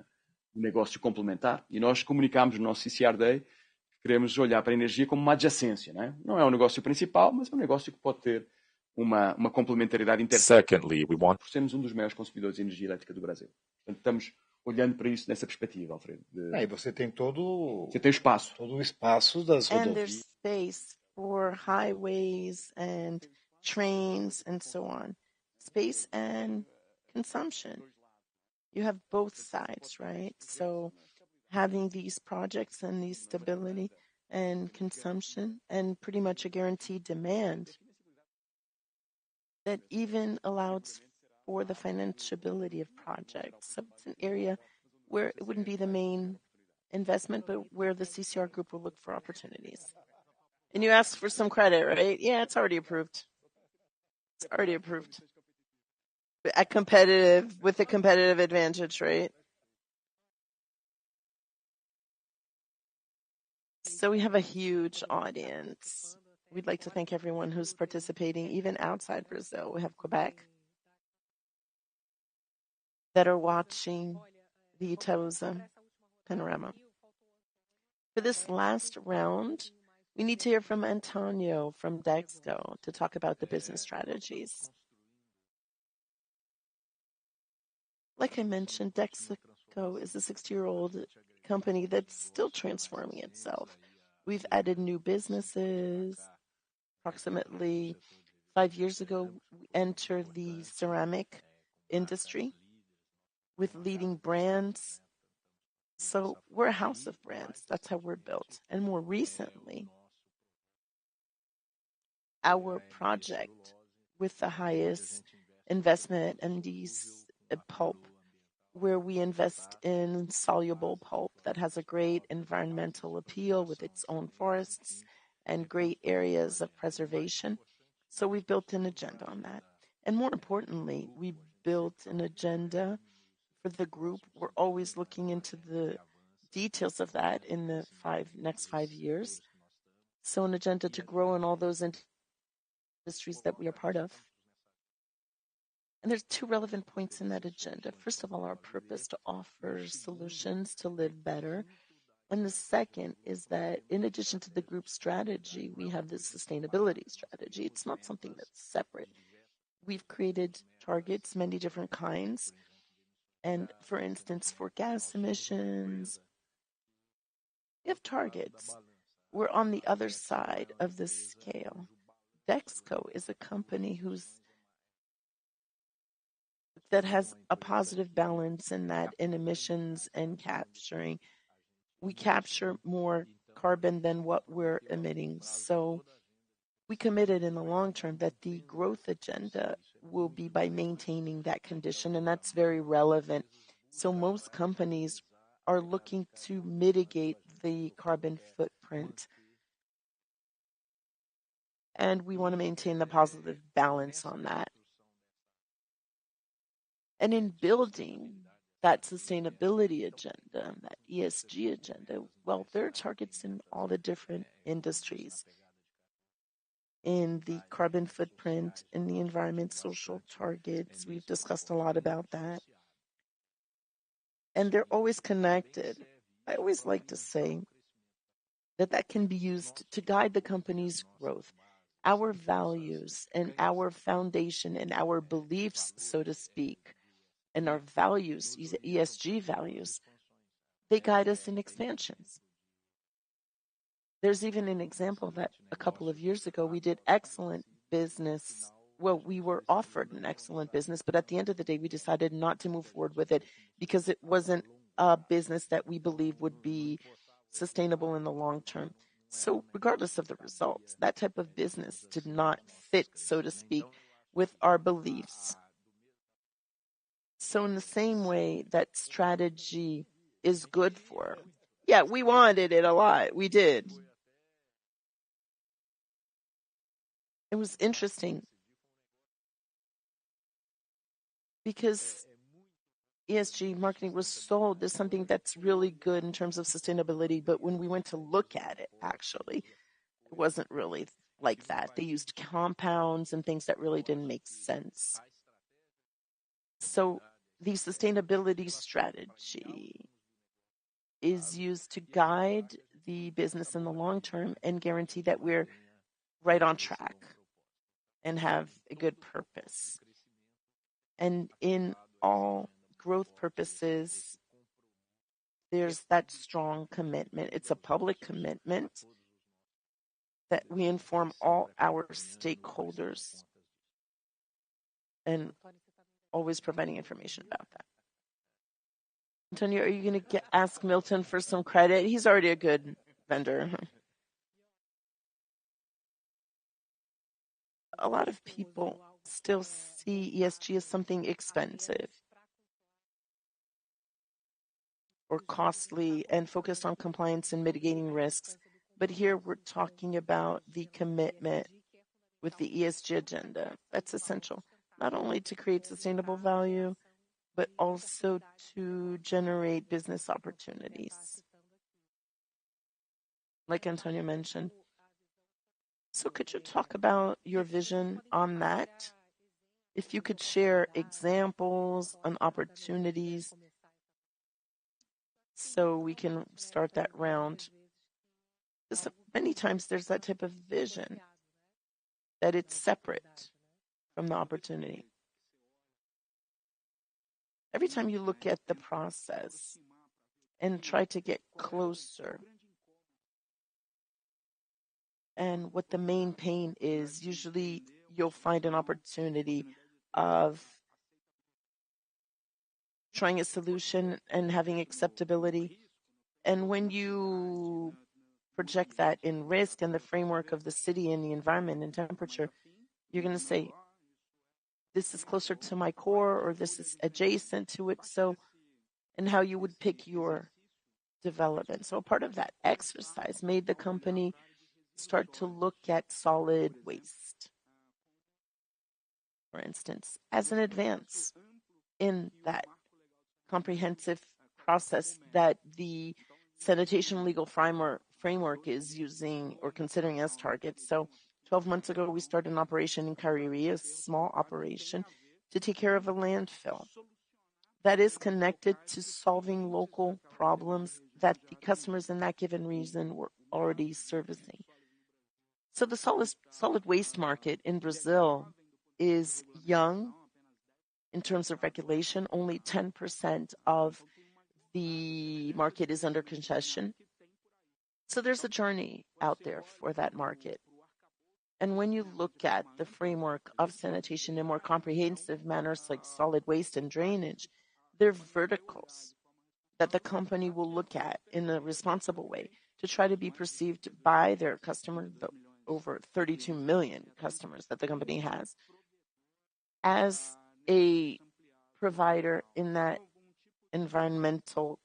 negócio complementar? E nós comunicámos no nosso CCR Day que queremos olhar para a energia como uma adjacência, não é? Não é um negócio principal, mas é um negócio que pode ter uma complementaridade interessante. Secondly, we want... Por sermos um dos maiores consumidores de energia elétrica do Brasil. Portanto, estamos olhando para isso nessa perspectiva, Alfredo. E você tem Você tem o espaço. Todo o espaço das rodovias. And there's space for highways and trains and so on. Space and consumption. You have both sides, right? So having these projects and the stability and consumption and pretty much a guaranteed demand that even allows for the financiability of projects. So it's an area where it wouldn't be the main investment, but where the CCR group will look for opportunities. And you asked for some credit, right? Yeah, it's already approved. It's already approved. With a competitive advantage, right? So we have a huge audience. We'd like to thank everyone who's participating, even outside Brazil. We have Quebec that are watching the Itaúsa Panorama. For this last round, we need to hear from Antonio from Dexco to talk about the business strategies. Like I mentioned, Dexco is a 60-year-old company that's still transforming itself. We've added new businesses. Approximately 5 years ago, we entered the ceramic industry with leading brands. So we're a house of brands. That's how we're built. And more recently, our project with the highest investment and these pulp, where we invest in soluble pulp that has a great environmental appeal with its own forests and great areas of preservation. So we've built an agenda on that. And more importantly, we built an agenda for the group. We're always looking into the details of that in the next 5 years. So an agenda to grow in all those industries that we are part of. And there's 2 relevant points in that agenda. First of all, our purpose to offer solutions to live better. And the second is that in addition to the group strategy, we have this sustainability strategy. It's not something that's separate. We've created targets, many different kinds. And for instance, for gas emissions, we have targets. We're on the other side of the scale. Dexco is a company that has a positive balance in that in emissions and capturing. We capture more carbon than what we're emitting. So we committed in the long term that the growth agenda will be by maintaining that condition, and that's very relevant. So most companies are looking to mitigate the carbon footprint. And we want to maintain the positive balance on that. And in building that sustainability agenda, that ESG agenda, well, there are targets in all the different industries. In the carbon footprint, in the environment, social targets, we've discussed a lot about that. And they're always connected. I always like to say that can be used to guide the company's growth. Our values and our foundation and our beliefs, so to speak, and our values, these ESG values, they guide us in expansions. There's even an example that a couple of years ago we did excellent business. Well, we were offered an excellent business, but at the end of the day, we decided not to move forward with it because it wasn't a business that we believe would be sustainable in the long term. So regardless of the results, that type of business did not fit, so to speak, with our beliefs. So in the same way that strategy is good for, yeah, we wanted it a lot. We did. It was interesting because ESG marketing was sold as something that's really good in terms of sustainability. But when we went to look at it, actually, it wasn't really like that. They used compounds and things that really didn't make sense. So the sustainability strategy is used to guide the business in the long term and guarantee that we're right on track and have a good purpose. And in all growth purposes, there's that strong commitment. It's a public commitment that we inform all our stakeholders and always providing information about that. Antonio, are you going to ask Milton for some credit? He's already a good vendor. A lot of people still see ESG as something expensive or costly and focused on compliance and mitigating risks. But here we're talking about the commitment with the ESG agenda. That's essential, not only to create sustainable value, but also to generate business opportunities, like Antonio mentioned. So could you talk about your vision on that? If you could share examples and opportunities so we can start that round. Because many times there's that type of vision that it's separate from the opportunity. Every time you look at the process and try to get closer, and what the main pain is, usually you'll find an opportunity of trying a solution and having acceptability. And when you project that in risk and the framework of the city and the environment and temperature, you're going to say, this is closer to my core or this is adjacent to it. So, and how you would pick your development. So a part of that exercise made the company start to look at solid waste, for instance, as an advance in that comprehensive process that the sanitation legal framework is using or considering as targets. So 12 months ago, we started an operation in Cariri, a small operation, to take care of a landfill that is connected to solving local problems that the customers in that given region were already servicing. So the solid waste market in Brazil is young in terms of regulation. Only 10% of the market is under concession. So there's a journey out there for that market. And when you look at the framework of sanitation in more comprehensive manners like solid waste and drainage, they're verticals that the company will look at in a responsible way to try to be perceived by their customers, the over 32 million customers that the company has, as a provider in that environmental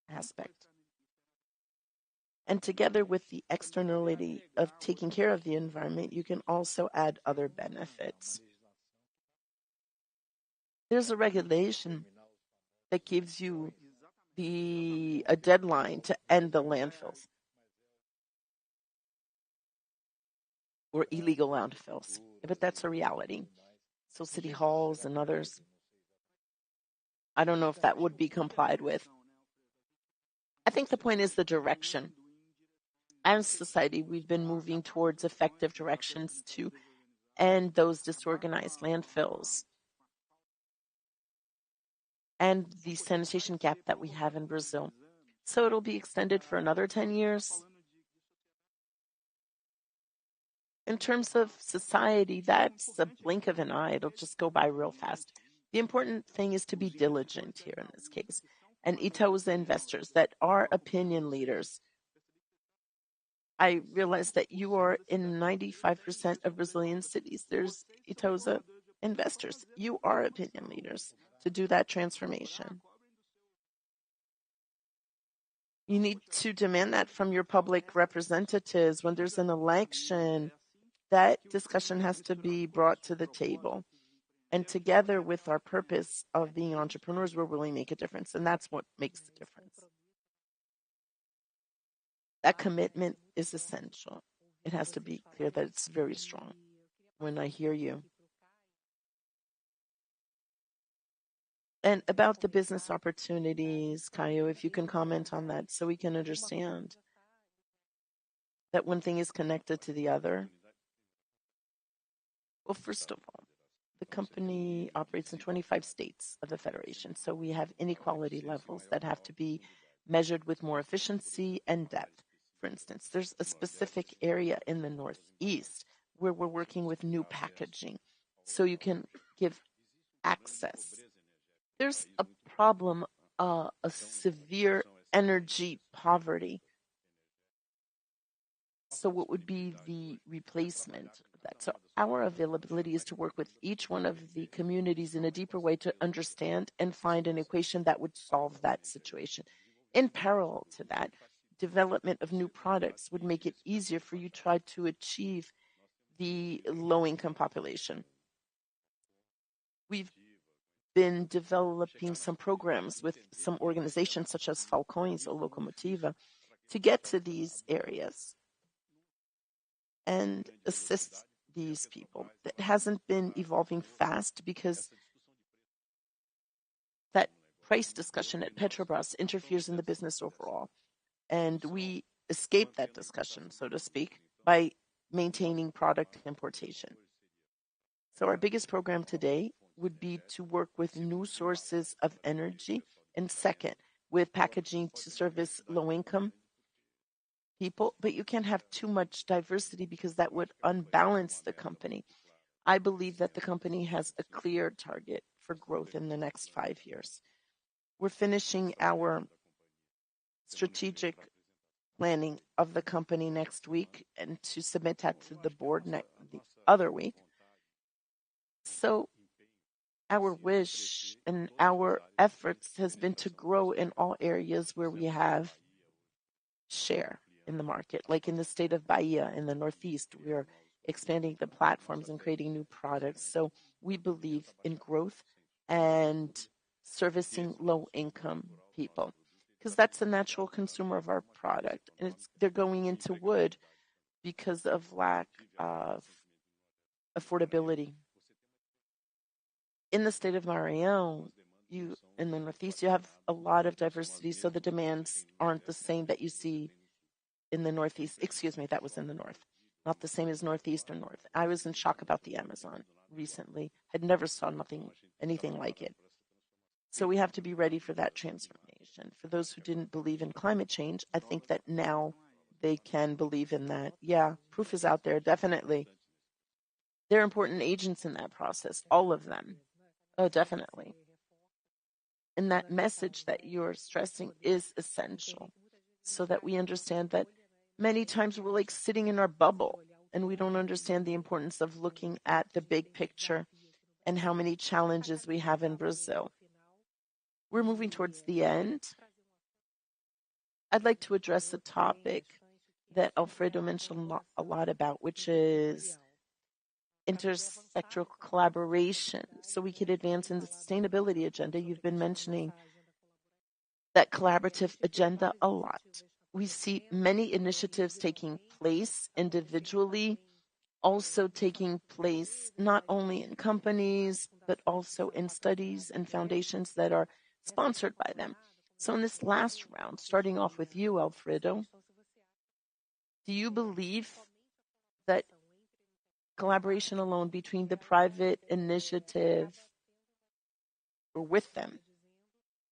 aspect. And together with the externality of taking care of the environment, you can also add other benefits. There's a regulation that gives you a deadline to end the landfills or illegal landfills, but that's a reality. So city halls and others, I don't know if that would be complied with. I think the point is the direction. As society, we've been moving towards effective directions to end those disorganized landfills and the sanitation gap that we have in Brazil. So it'll be extended for another 10 years. In terms of society, that's a blink of an eye. It'll just go by real fast. The important thing is to be diligent here in this case. And Itaúsa investors that are opinion leaders, I realize that you are in 95% of Brazilian cities. There's Itaúsa investors. You are opinion leaders to do that transformation. You need to demand that from your public representatives. When there's an election, that discussion has to be brought to the table. And together with our purpose of being entrepreneurs, we'll really make a difference. And that's what makes the difference. That commitment is essential. It has to be clear that it's very strong when I hear you. And about the business opportunities, Caio, if you can comment on that so we can understand that one thing is connected to the other. Well, first of all, the company operates in 25 states of the Federation. So we have inequality levels that have to be measured with more efficiency and depth. For instance, there's a specific area in the Northeast where we're working with new packaging so you can give access. There's a problem, a severe energy poverty. So what would be the replacement, that. So our availability is to work with each one of the communities in a deeper way to understand and find an equation that would solve that situation. In parallel to that, development of new products would make it easier for you to try to achieve the low-income population. We've been developing some programs with some organizations such as Falcões or Locomotiva to get to these areas and assist these people. That hasn't been evolving fast because that price discussion at Petrobras interferes in the business overall. And we escape that discussion, so to speak, by maintaining product importation. So our biggest program today would be to work with new sources of energy, and second, with packaging to service low-income people, but you can't have too much diversity because that would unbalance the company. I believe that the company has a clear target for growth in the next 5 years. We're finishing our strategic planning of the company next week and to submit that to the board the other week. So our wish and our efforts has been to grow in all areas where we have share in the market, like in the state of Bahia, in the Northeast, we are expanding the platforms and creating new products. So we believe in growth and servicing low-income people, because that's the natural consumer of our product. And they're going into wood because of lack of affordability. In the state of Maranhão, in the Northeast, you have a lot of diversity, so the demands aren't the same that you see in the Northeast. Excuse me, that was in the North. Not the same as Northeast or North. I was in shock about the Amazon recently. Had never saw anything like it. So we have to be ready for that transformation. For those who didn't believe in climate change, I think that now they can believe in that. Yeah, proof is out there, definitely. They're important agents in that process, all of them. Oh, definitely. And that message that you're stressing is essential so that we understand that many times we're like sitting in our bubble and we don't understand the importance of looking at the big picture and how many challenges we have in Brazil. We're moving towards the end. I'd like to address a topic that Alfredo mentioned a lot about, which is intersectoral collaboration, so we could advance in the sustainability agenda. You've been mentioning that collaborative agenda a lot. We see many initiatives taking place individually, also taking place not only in companies, but also in studies and foundations that are sponsored by them. So in this last round, starting off with you, Alfredo, do you believe that collaboration alone between the private initiative or with them,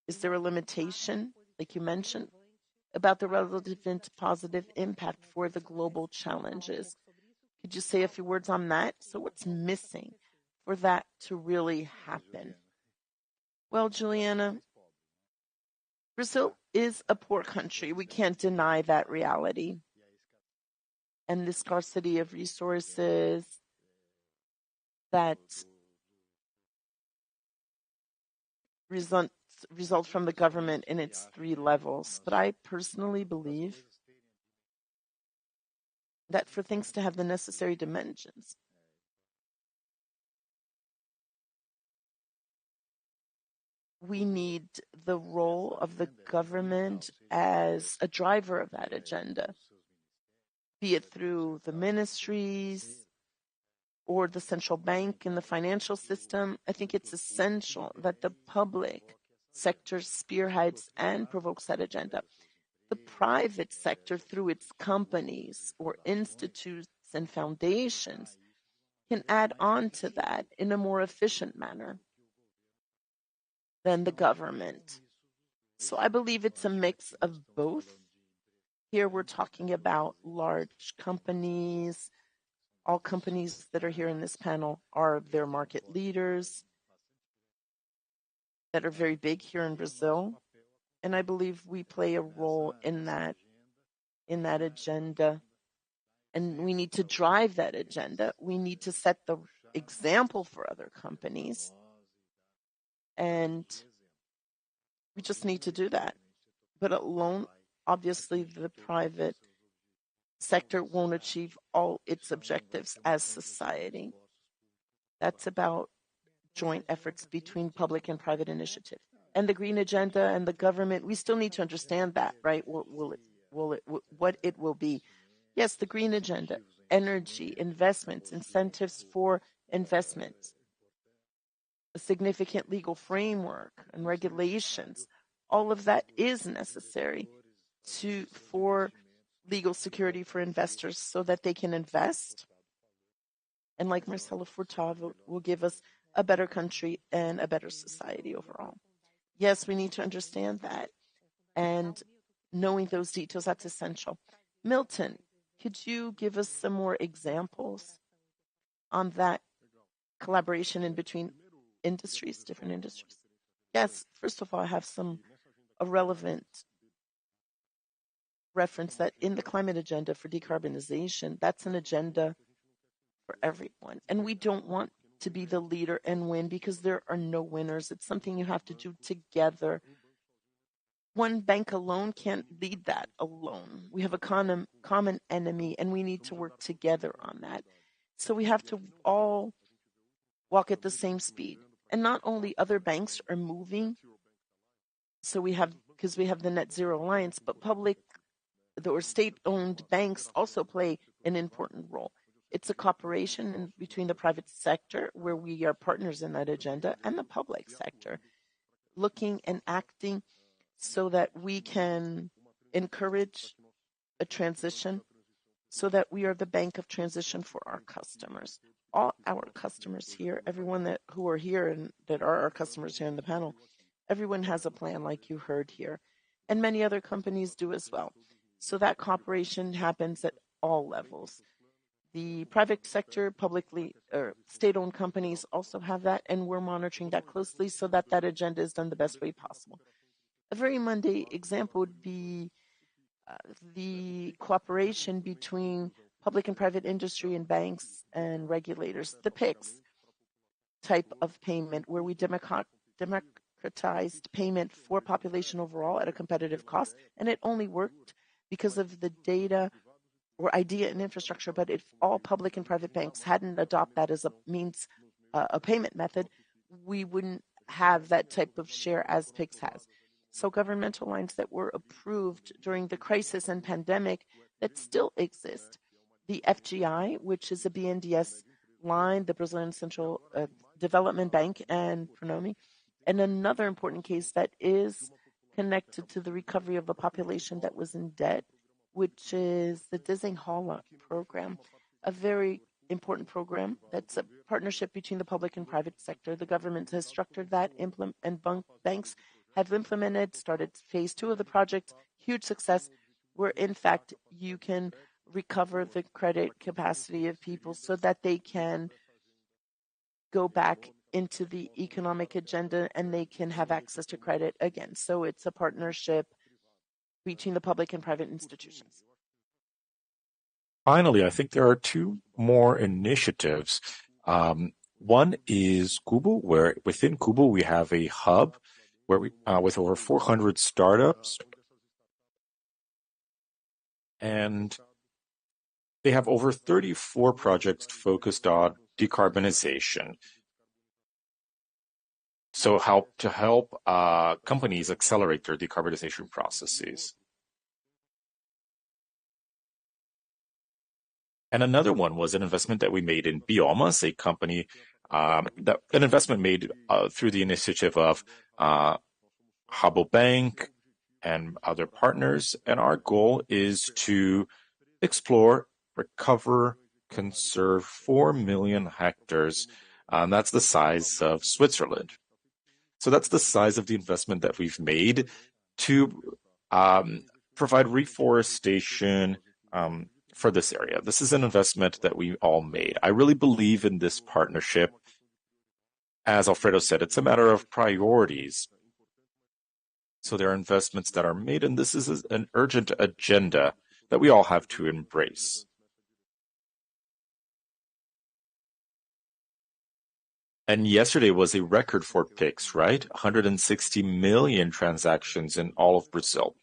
is there a limitation, like you mentioned, about the relevant positive impact for the global challenges? Could you say a few words on that? So what's missing for that to really happen? Well, Juliana, Brazil is a poor country. We can't deny that reality. And the scarcity of resources that result from the government in its 3 levels. But I personally believe that for things to have the necessary dimensions, we need the role of the government as a driver of that agenda, be it through the ministries or the central bank and the financial system. I think it's essential that the public sector spearheads and provokes that agenda. The private sector, through its companies or institutes and foundations, can add on to that in a more efficient manner than the government. So I believe it's a mix of both. Here we're talking about large companies. All companies that are here in this panel are their market leaders that are very big here in Brazil. And I believe we play a role in that agenda And we need to drive that agenda. We need to set the example for other companies. And we just need to do that. But alone, obviously, the private sector won't achieve all its objectives as society. That's about joint efforts between public and private initiative. And the green agenda and the government, we still need to understand that, right? What it will be. Yes, the green agenda, energy, investments, incentives for investments, a significant legal framework and regulations. All of that is necessary for legal security for investors so that they can invest. And like Marcelo Furtado will give us a better country and a better society overall. Yes, we need to understand that. And knowing those details, that's essential. Milton, could you give us some more examples on that collaboration in between industries, different industries? Yes, first of all, I have a relevant reference that in the climate agenda for decarbonization, that's an agenda for everyone. And we don't want to be the leader and win because there are no winners. It's something you have to do together. One bank alone can't lead that alone. We have a common enemy, and we need to work together on that. So we have to all walk at the same speed. And not only other banks are moving, because we have the Net Zero Alliance, but public or state-owned banks also play an important role. It's a cooperation between the private sector, where we are partners in that agenda, and the public sector, looking and acting so that we can encourage a transition, so that we are the bank of transition for our customers. All our customers here, everyone who are here and that are our customers here in the panel, everyone has a plan like you heard here. And many other companies do as well. So that cooperation happens at all levels. The private sector, publicly or state-owned companies also have that, and we're monitoring that closely so that that agenda is done the best way possible. A very Monday example would be the cooperation between public and private industry and banks and regulators, the PIX type of payment, where we democratized payment for population overall at a competitive cost, and it only worked because of the data or idea and infrastructure. But if all public and private banks hadn't adopted that as a means, a payment method, we wouldn't have that type of share as PIX has. So governmental lines that were approved during the crisis and pandemic that still exist. The FGI, which is a BNDES line, the Brazilian Central Development Bank, and Pronome. And another important case that is connected to the recovery of a population that was in debt, which is the Desenrola program, a very important program that's a partnership between the public and private sector. The government has structured that, and banks have implemented, started phase 2 of the project, huge success, where in fact you can recover the credit capacity of people so that they can go back into the economic agenda and they can have access to credit again. So it's a partnership between the public and private institutions. Finally, I think there are two more initiatives. One is Cubo, where within Cubo we have a hub where we with over 400 startups, and they have over 34 projects focused on decarbonization. So help companies accelerate their decarbonization processes. And another one was an investment that we made in Biomas, a company, an investment made through the initiative of Rabobank and other partners. And our goal is to explore, recover, conserve 4 million hectares. That's the size of Switzerland. So that's the size of the investment that we've made to provide reforestation for this area. This is an investment that we all made. I really believe in this partnership. As Alfredo said, it's a matter of priorities. So there are investments that are made, and this is an urgent agenda that we all have to embrace. And yesterday was a record for Pix, right? 160 million transactions in all of Brazil.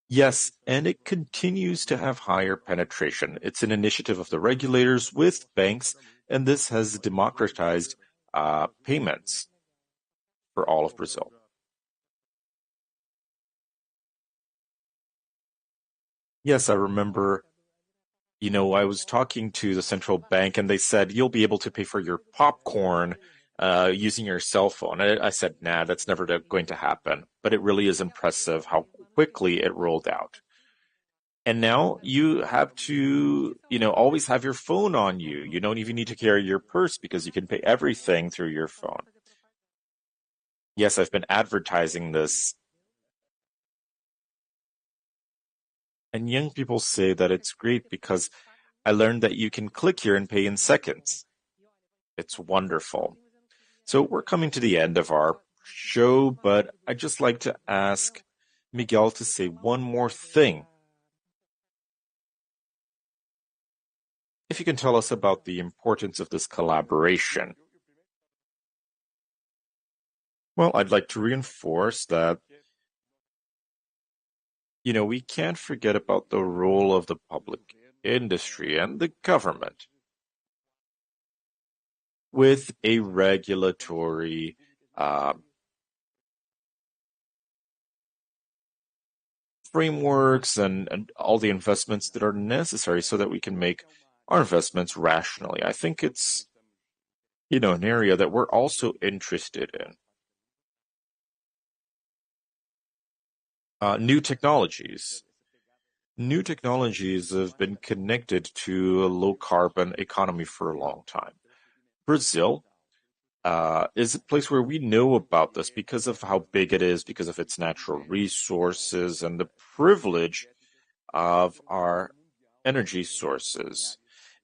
Yes, and it continues to have higher penetration. It's an initiative of the regulators with banks, and this has democratized payments for all of Brazil. Yes, I remember, I was talking to the central bank and they said, you'll be able to pay for your popcorn using your cell phone. I said, nah, that's never going to happen. But it really is impressive how quickly it rolled out. And now you have to, always have your phone on you. You don't even need to carry your purse because you can pay everything through your phone. Yes, I've been advertising this. And young people say that it's great because I learned that you can click here and pay in seconds. It's wonderful. So we're coming to the end of our show, but I'd just like to ask Miguel to say one more thing. If you can tell us about the importance of this collaboration. Well, I'd like to reinforce that, we can't forget about the role of the public industry and the government with a regulatory frameworks and all the investments that are necessary so that we can make our investments rationally. I think it's, an area that we're also interested in. New technologies. New technologies have been connected to a low-carbon economy for a long time. Brazil is a place where we know about this because of how big it is, because of its natural resources and the privilege of our energy sources.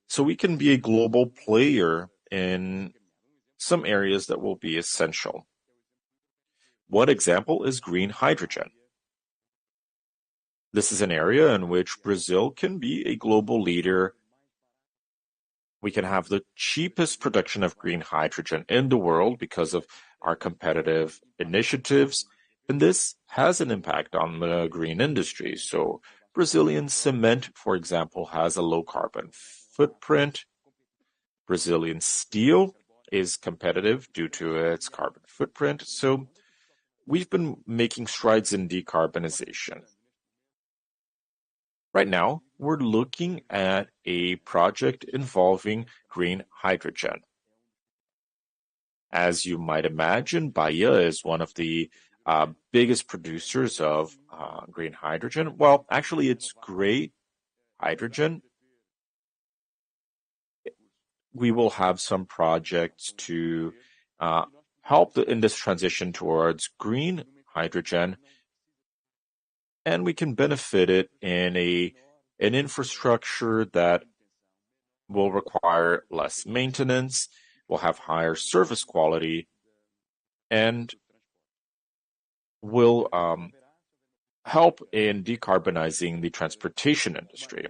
So we can be a global player in some areas that will be essential. One example is green hydrogen. This is an area in which Brazil can be a global leader. We can have the cheapest production of green hydrogen in the world because of our competitive initiatives, and this has an impact on the green industry. So Brazilian cement, for example, has a low carbon footprint. Brazilian steel is competitive due to its carbon footprint. So we've been making strides in decarbonization. Right now, we're looking at a project involving green hydrogen. As you might imagine, Bahia is one of the biggest producers of green hydrogen. Well, actually, it's gray hydrogen. We will have some projects to help in this transition towards green hydrogen, and we can benefit it in an infrastructure that will require less maintenance, will have higher service quality, and will help in decarbonizing the transportation industry.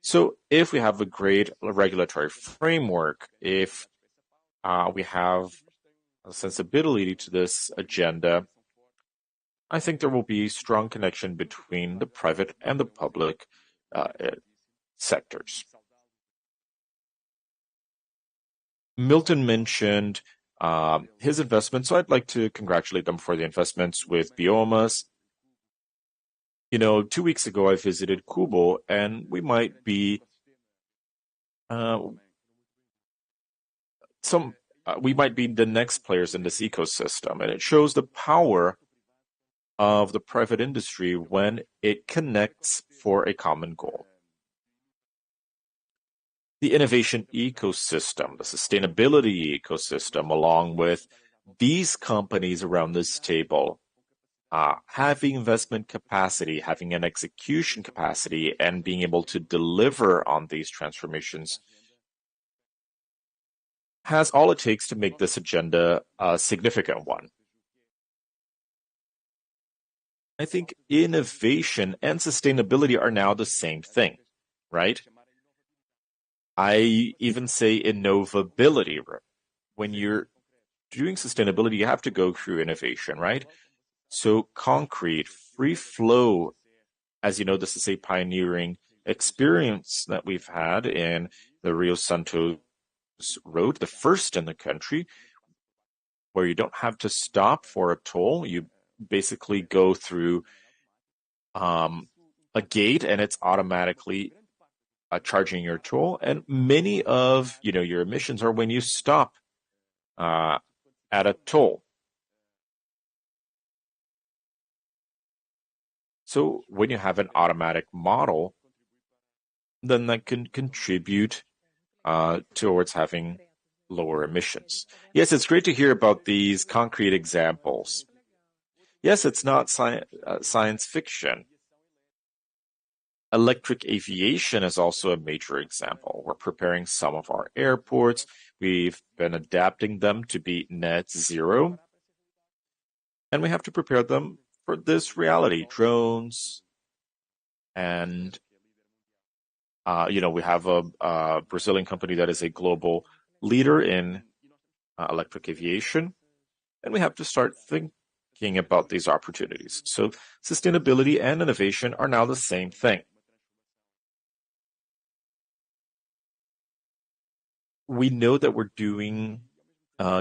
So if we have a great regulatory framework, if we have a sensibility to this agenda, I think there will be a strong connection between the private and the public sectors. Milton mentioned his investments, so I'd like to congratulate them for the investments with biomas. 2 weeks ago I visited Cubo, and we might be the next players in this ecosystem, and it shows the power of the private industry when it connects for a common goal. The innovation ecosystem, the sustainability ecosystem, along with these companies around this table, having investment capacity, having an execution capacity, and being able to deliver on these transformations has all it takes to make this agenda a significant one. I think innovation and sustainability are now the same thing, right? I even say innovability. when you're doing sustainability, you have to go through innovation, right? So concrete, free flow, as you know, this is a pioneering experience that we've had in the Rio Santos road, the first in the country, where you don't have to stop for a toll. You basically go through a gate and it's automatically charging your toll. And many of your emissions are when you stop at a toll. So when you have an automatic model, then that can contribute towards having lower emissions. Yes, it's great to hear about these concrete examples. Yes, it's not science fiction. Electric aviation is also a major example. We're preparing some of our airports. We've been adapting them to be net zero. And we have to prepare them for this reality. Drones, and we have a Brazilian company that is a global leader in electric aviation, and we have to start thinking about these opportunities. So sustainability and innovation are now the same thing. We know that we're doing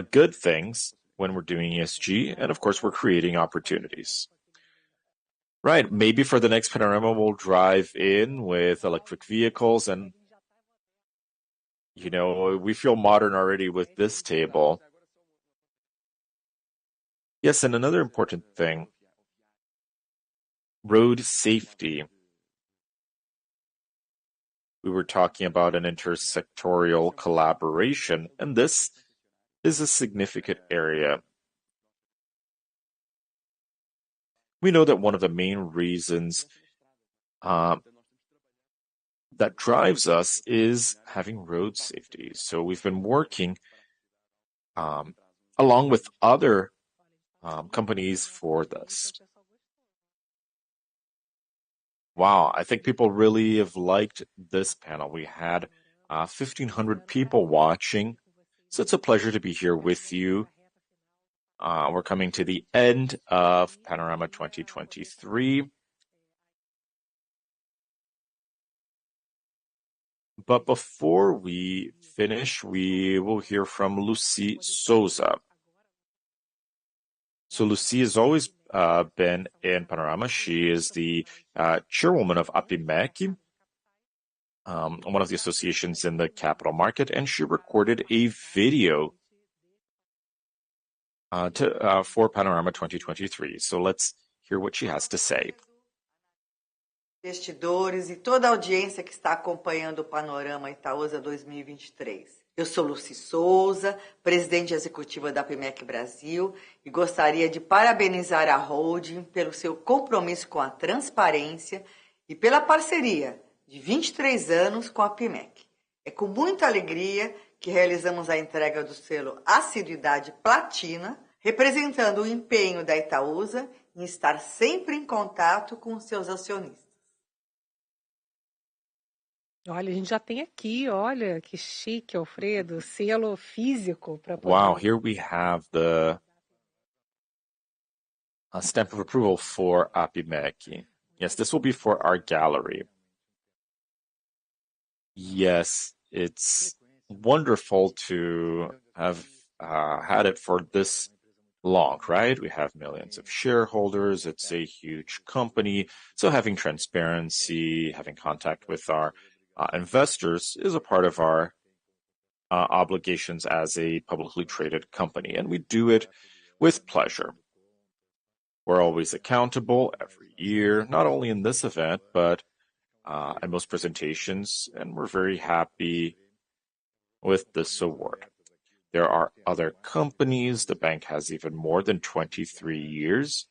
good things when we're doing ESG, and of course we're creating opportunities. Right, maybe for the next Panorama we'll drive in with electric vehicles, and we feel modern already with this table. Yes, and another important thing, road safety. We were talking about an intersectorial collaboration, and this is a significant area. We know that one of the main reasons that drives us is having road safety. So we've been working along with other companies for this. Wow, I think people really have liked this panel. We had 1,500 people watching, so it's a pleasure to be here with you. We're coming to the end of Panorama 2023. But before we finish, we will hear from Lucy Souza. So Lucy has always been in Panorama. She is the chairwoman of APIMEC, one of the associations in the capital market, and she recorded a video for Panorama 2023. So let's hear what she has to say. Investidores e toda a audiência que está acompanhando o Panorama Itaúsa 2023. Eu sou Lucy Souza, presidente executiva da APIMEC Brasil, e gostaria de parabenizar a holding pelo seu compromisso com a transparência e pela parceria de 23 anos com a APIMEC. É com muita alegria que realizamos a entrega do selo Assiduidade Platina, representando o empenho da Itaúsa em estar sempre em contato com os seus acionistas. Olha, a gente já tem aqui, olha, que chique, Alfredo, selo físico para poder... Wow, here we have the stamp of approval for APIMEC. Yes, this will be for our gallery. Yes, it's wonderful to have had it for this long, right? We have millions of shareholders. It's a huge company. So having transparency, having contact with our investors is a part of our obligations as a publicly traded company, and we do it with pleasure. We're always accountable every year, not only in this event, but in most presentations, and we're very happy with this award. There are other companies. The bank has even more than 23 years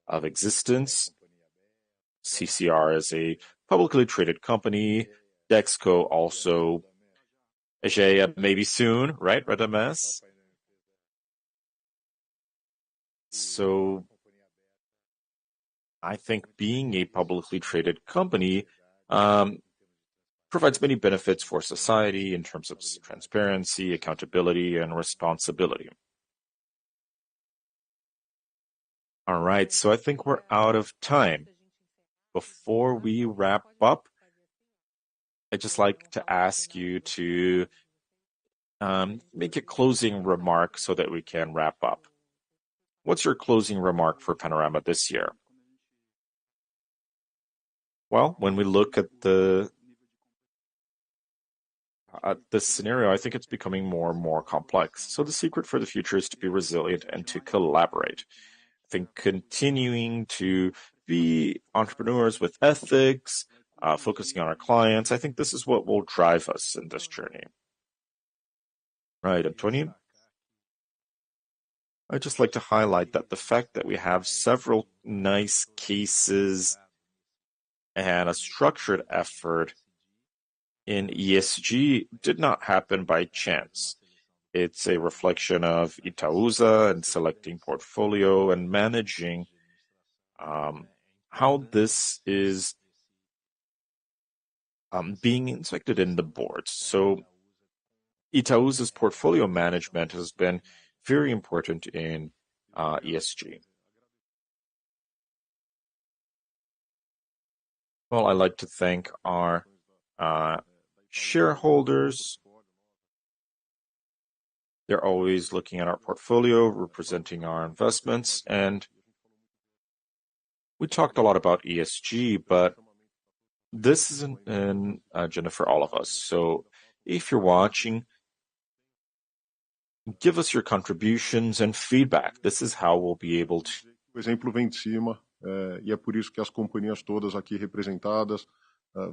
of existence. CCR is a publicly traded company. Dexco also. Ageia maybe soon, right, Radames? So I think being a publicly traded company provides many benefits for society in terms of transparency, accountability, and responsibility. All right, so I think we're out of time. Before we wrap up, I'd just like to ask you to make a closing remark so that we can wrap up. What's your closing remark for Panorama this year? Well, when we look at this scenario, I think it's becoming more and more complex. So the secret for the future is to be resilient and to collaborate. I think continuing to be entrepreneurs with ethics, focusing on our clients, I think this is what will drive us in this journey. Right, Antonio? I'd just like to highlight that the fact that we have several nice cases and a structured effort in ESG did not happen by chance. It's a reflection of Itaúsa and selecting portfolio and managing how this is being inspected in the boards. So Itaúsa's portfolio management has been very important in ESG. Well, I'd like to thank our shareholders. They're always looking at our portfolio, representing our investments, and we talked a lot about ESG, but this is an agenda for all of us. So if you're watching, give us your contributions and feedback. This is how we'll be able to. O exemplo vem de cima, e é por isso que as companhias todas aqui representadas,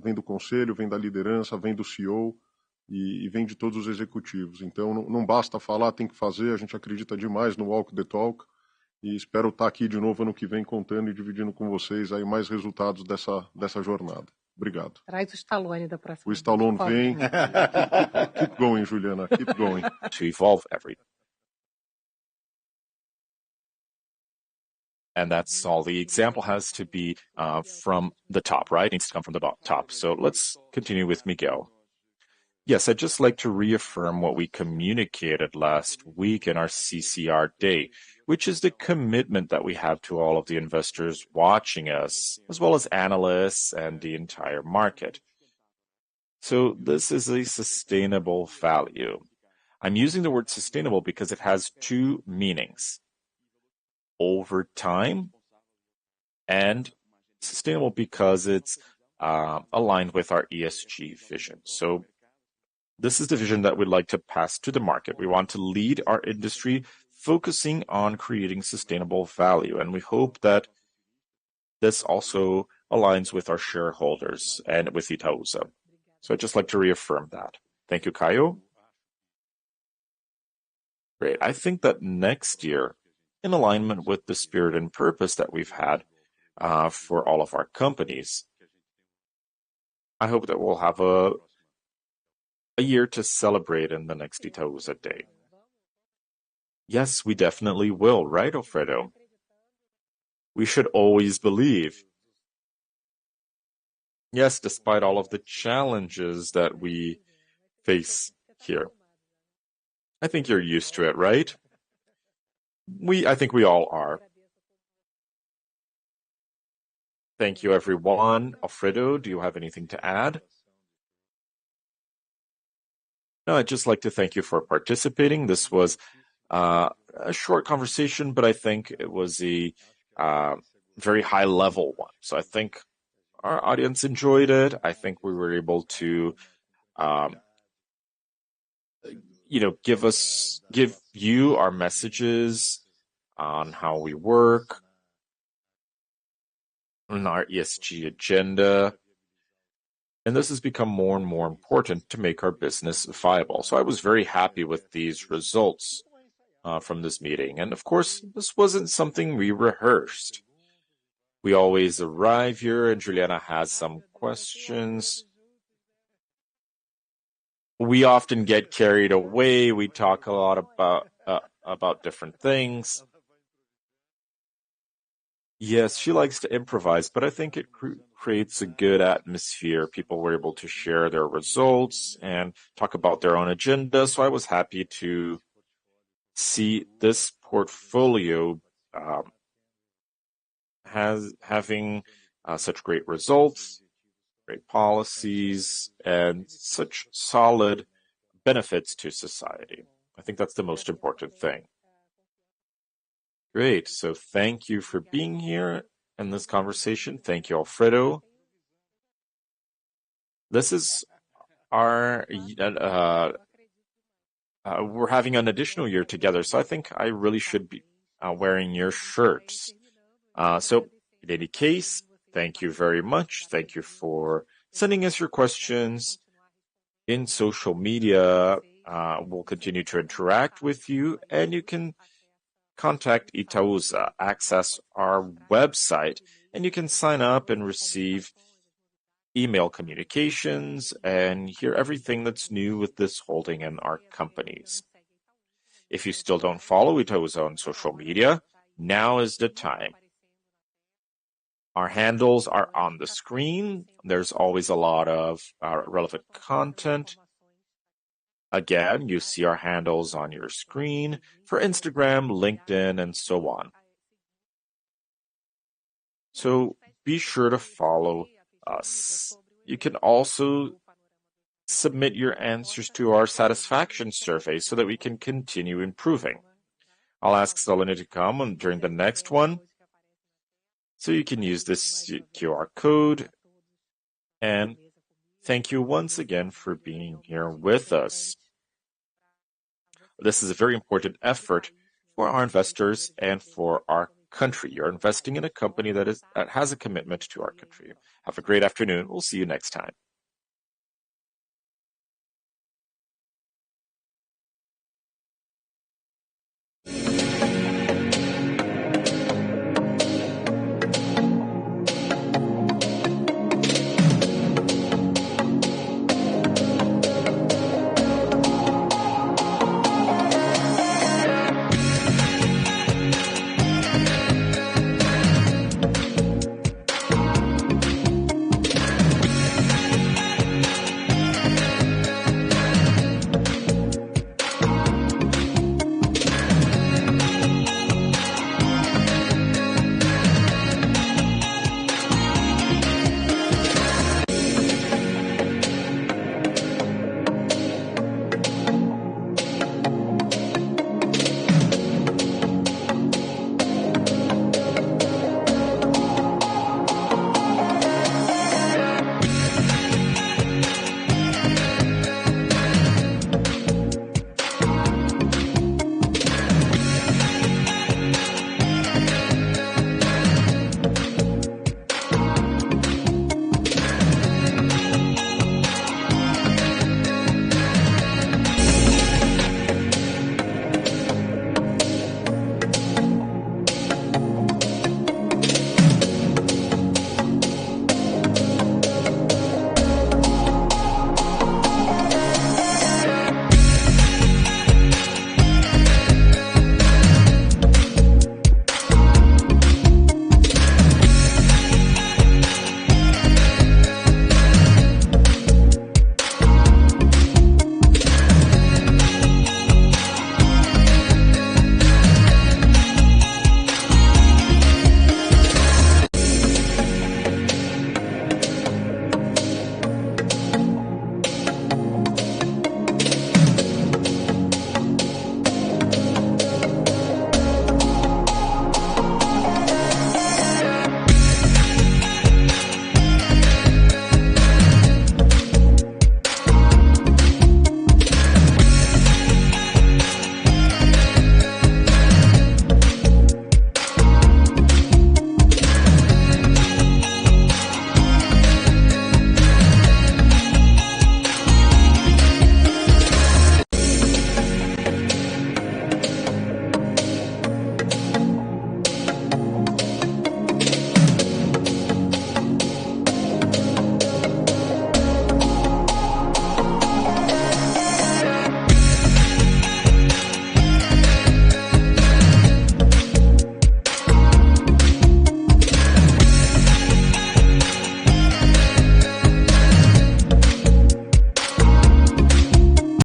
vem do conselho, vem da liderança, vem do CEO e vem de todos os executivos. Então não basta falar, tem que fazer. A gente acredita demais no Walk the Talk e espero estar aqui de novo ano que vem contando e dividindo com vocês aí mais resultados dessa jornada. Obrigado. Traz o Stallone da próxima. O Stallone vem. Keep going, Juliana. Keep going. To evolve everything. And that's all. The example has to be from the top, right? It needs to come from the top. So let's continue with Miguel. Yes, I'd just like to reaffirm what we communicated last week in our CCR Day, which is the commitment that we have to all of the investors watching us, as well as analysts and the entire market. So this is a sustainable value. I'm using the word sustainable because it has two meanings: over time, and sustainable because it's aligned with our ESG vision. So this is the vision that we'd like to pass to the market. We want to lead our industry focusing on creating sustainable value, and we hope that this also aligns with our shareholders and with Itaúsa. So I'd just like to reaffirm that. Thank you, Caio. Great. I think that next year, in alignment with the spirit and purpose that we've had for all of our companies, I hope that we'll have a year to celebrate in the next Itaúsa Day. Yes, we definitely will, right, Alfredo? We should always believe. Yes, despite all of the challenges that we face here. I think you're used to it, right? I think we all are. Thank you, everyone. Alfredo, do you have anything to add? No, I'd just like to thank you for participating. This was a short conversation, but I think it was a very high-level one. So I think our audience enjoyed it. I think we were able to, give you our messages on how we work, on our ESG agenda. And this has become more and more important to make our business viable. So I was very happy with these results from this meeting. And of course, this wasn't something we rehearsed. We always arrive here, and Juliana has some questions. We often get carried away. We talk a lot about different things. Yes, she likes to improvise, but I think it creates a good atmosphere. People were able to share their results and talk about their own agenda. So I was happy to see this portfolio having such great results, great policies, and such solid benefits to society. I think that's the most important thing. Great. So thank you for being here in this conversation. Thank you, Alfredo. This is our we're having an additional year together, so I think I really should be wearing your shirts. So in any case, thank you very much. Thank you for sending us your questions in social media. We'll continue to interact with you, and you can contact Itaúsa, access our website, and you can sign up and receive email communications and hear everything that's new with this holding and our companies. If you still don't follow Itaúsa on social media, now is the time. Our handles are on the screen. There's always a lot of relevant content. Again, you see our handles on your screen for Instagram, LinkedIn, and so on. So be sure to follow us. You can also submit your answers to our satisfaction survey so that we can continue improving. I'll ask Saloni to come during the next one. So you can use this QR code. And thank you once again for being here with us. This is a very important effort for our investors and for our country. You're investing in a company that has a commitment to our country. Have a great afternoon. We'll see you next time.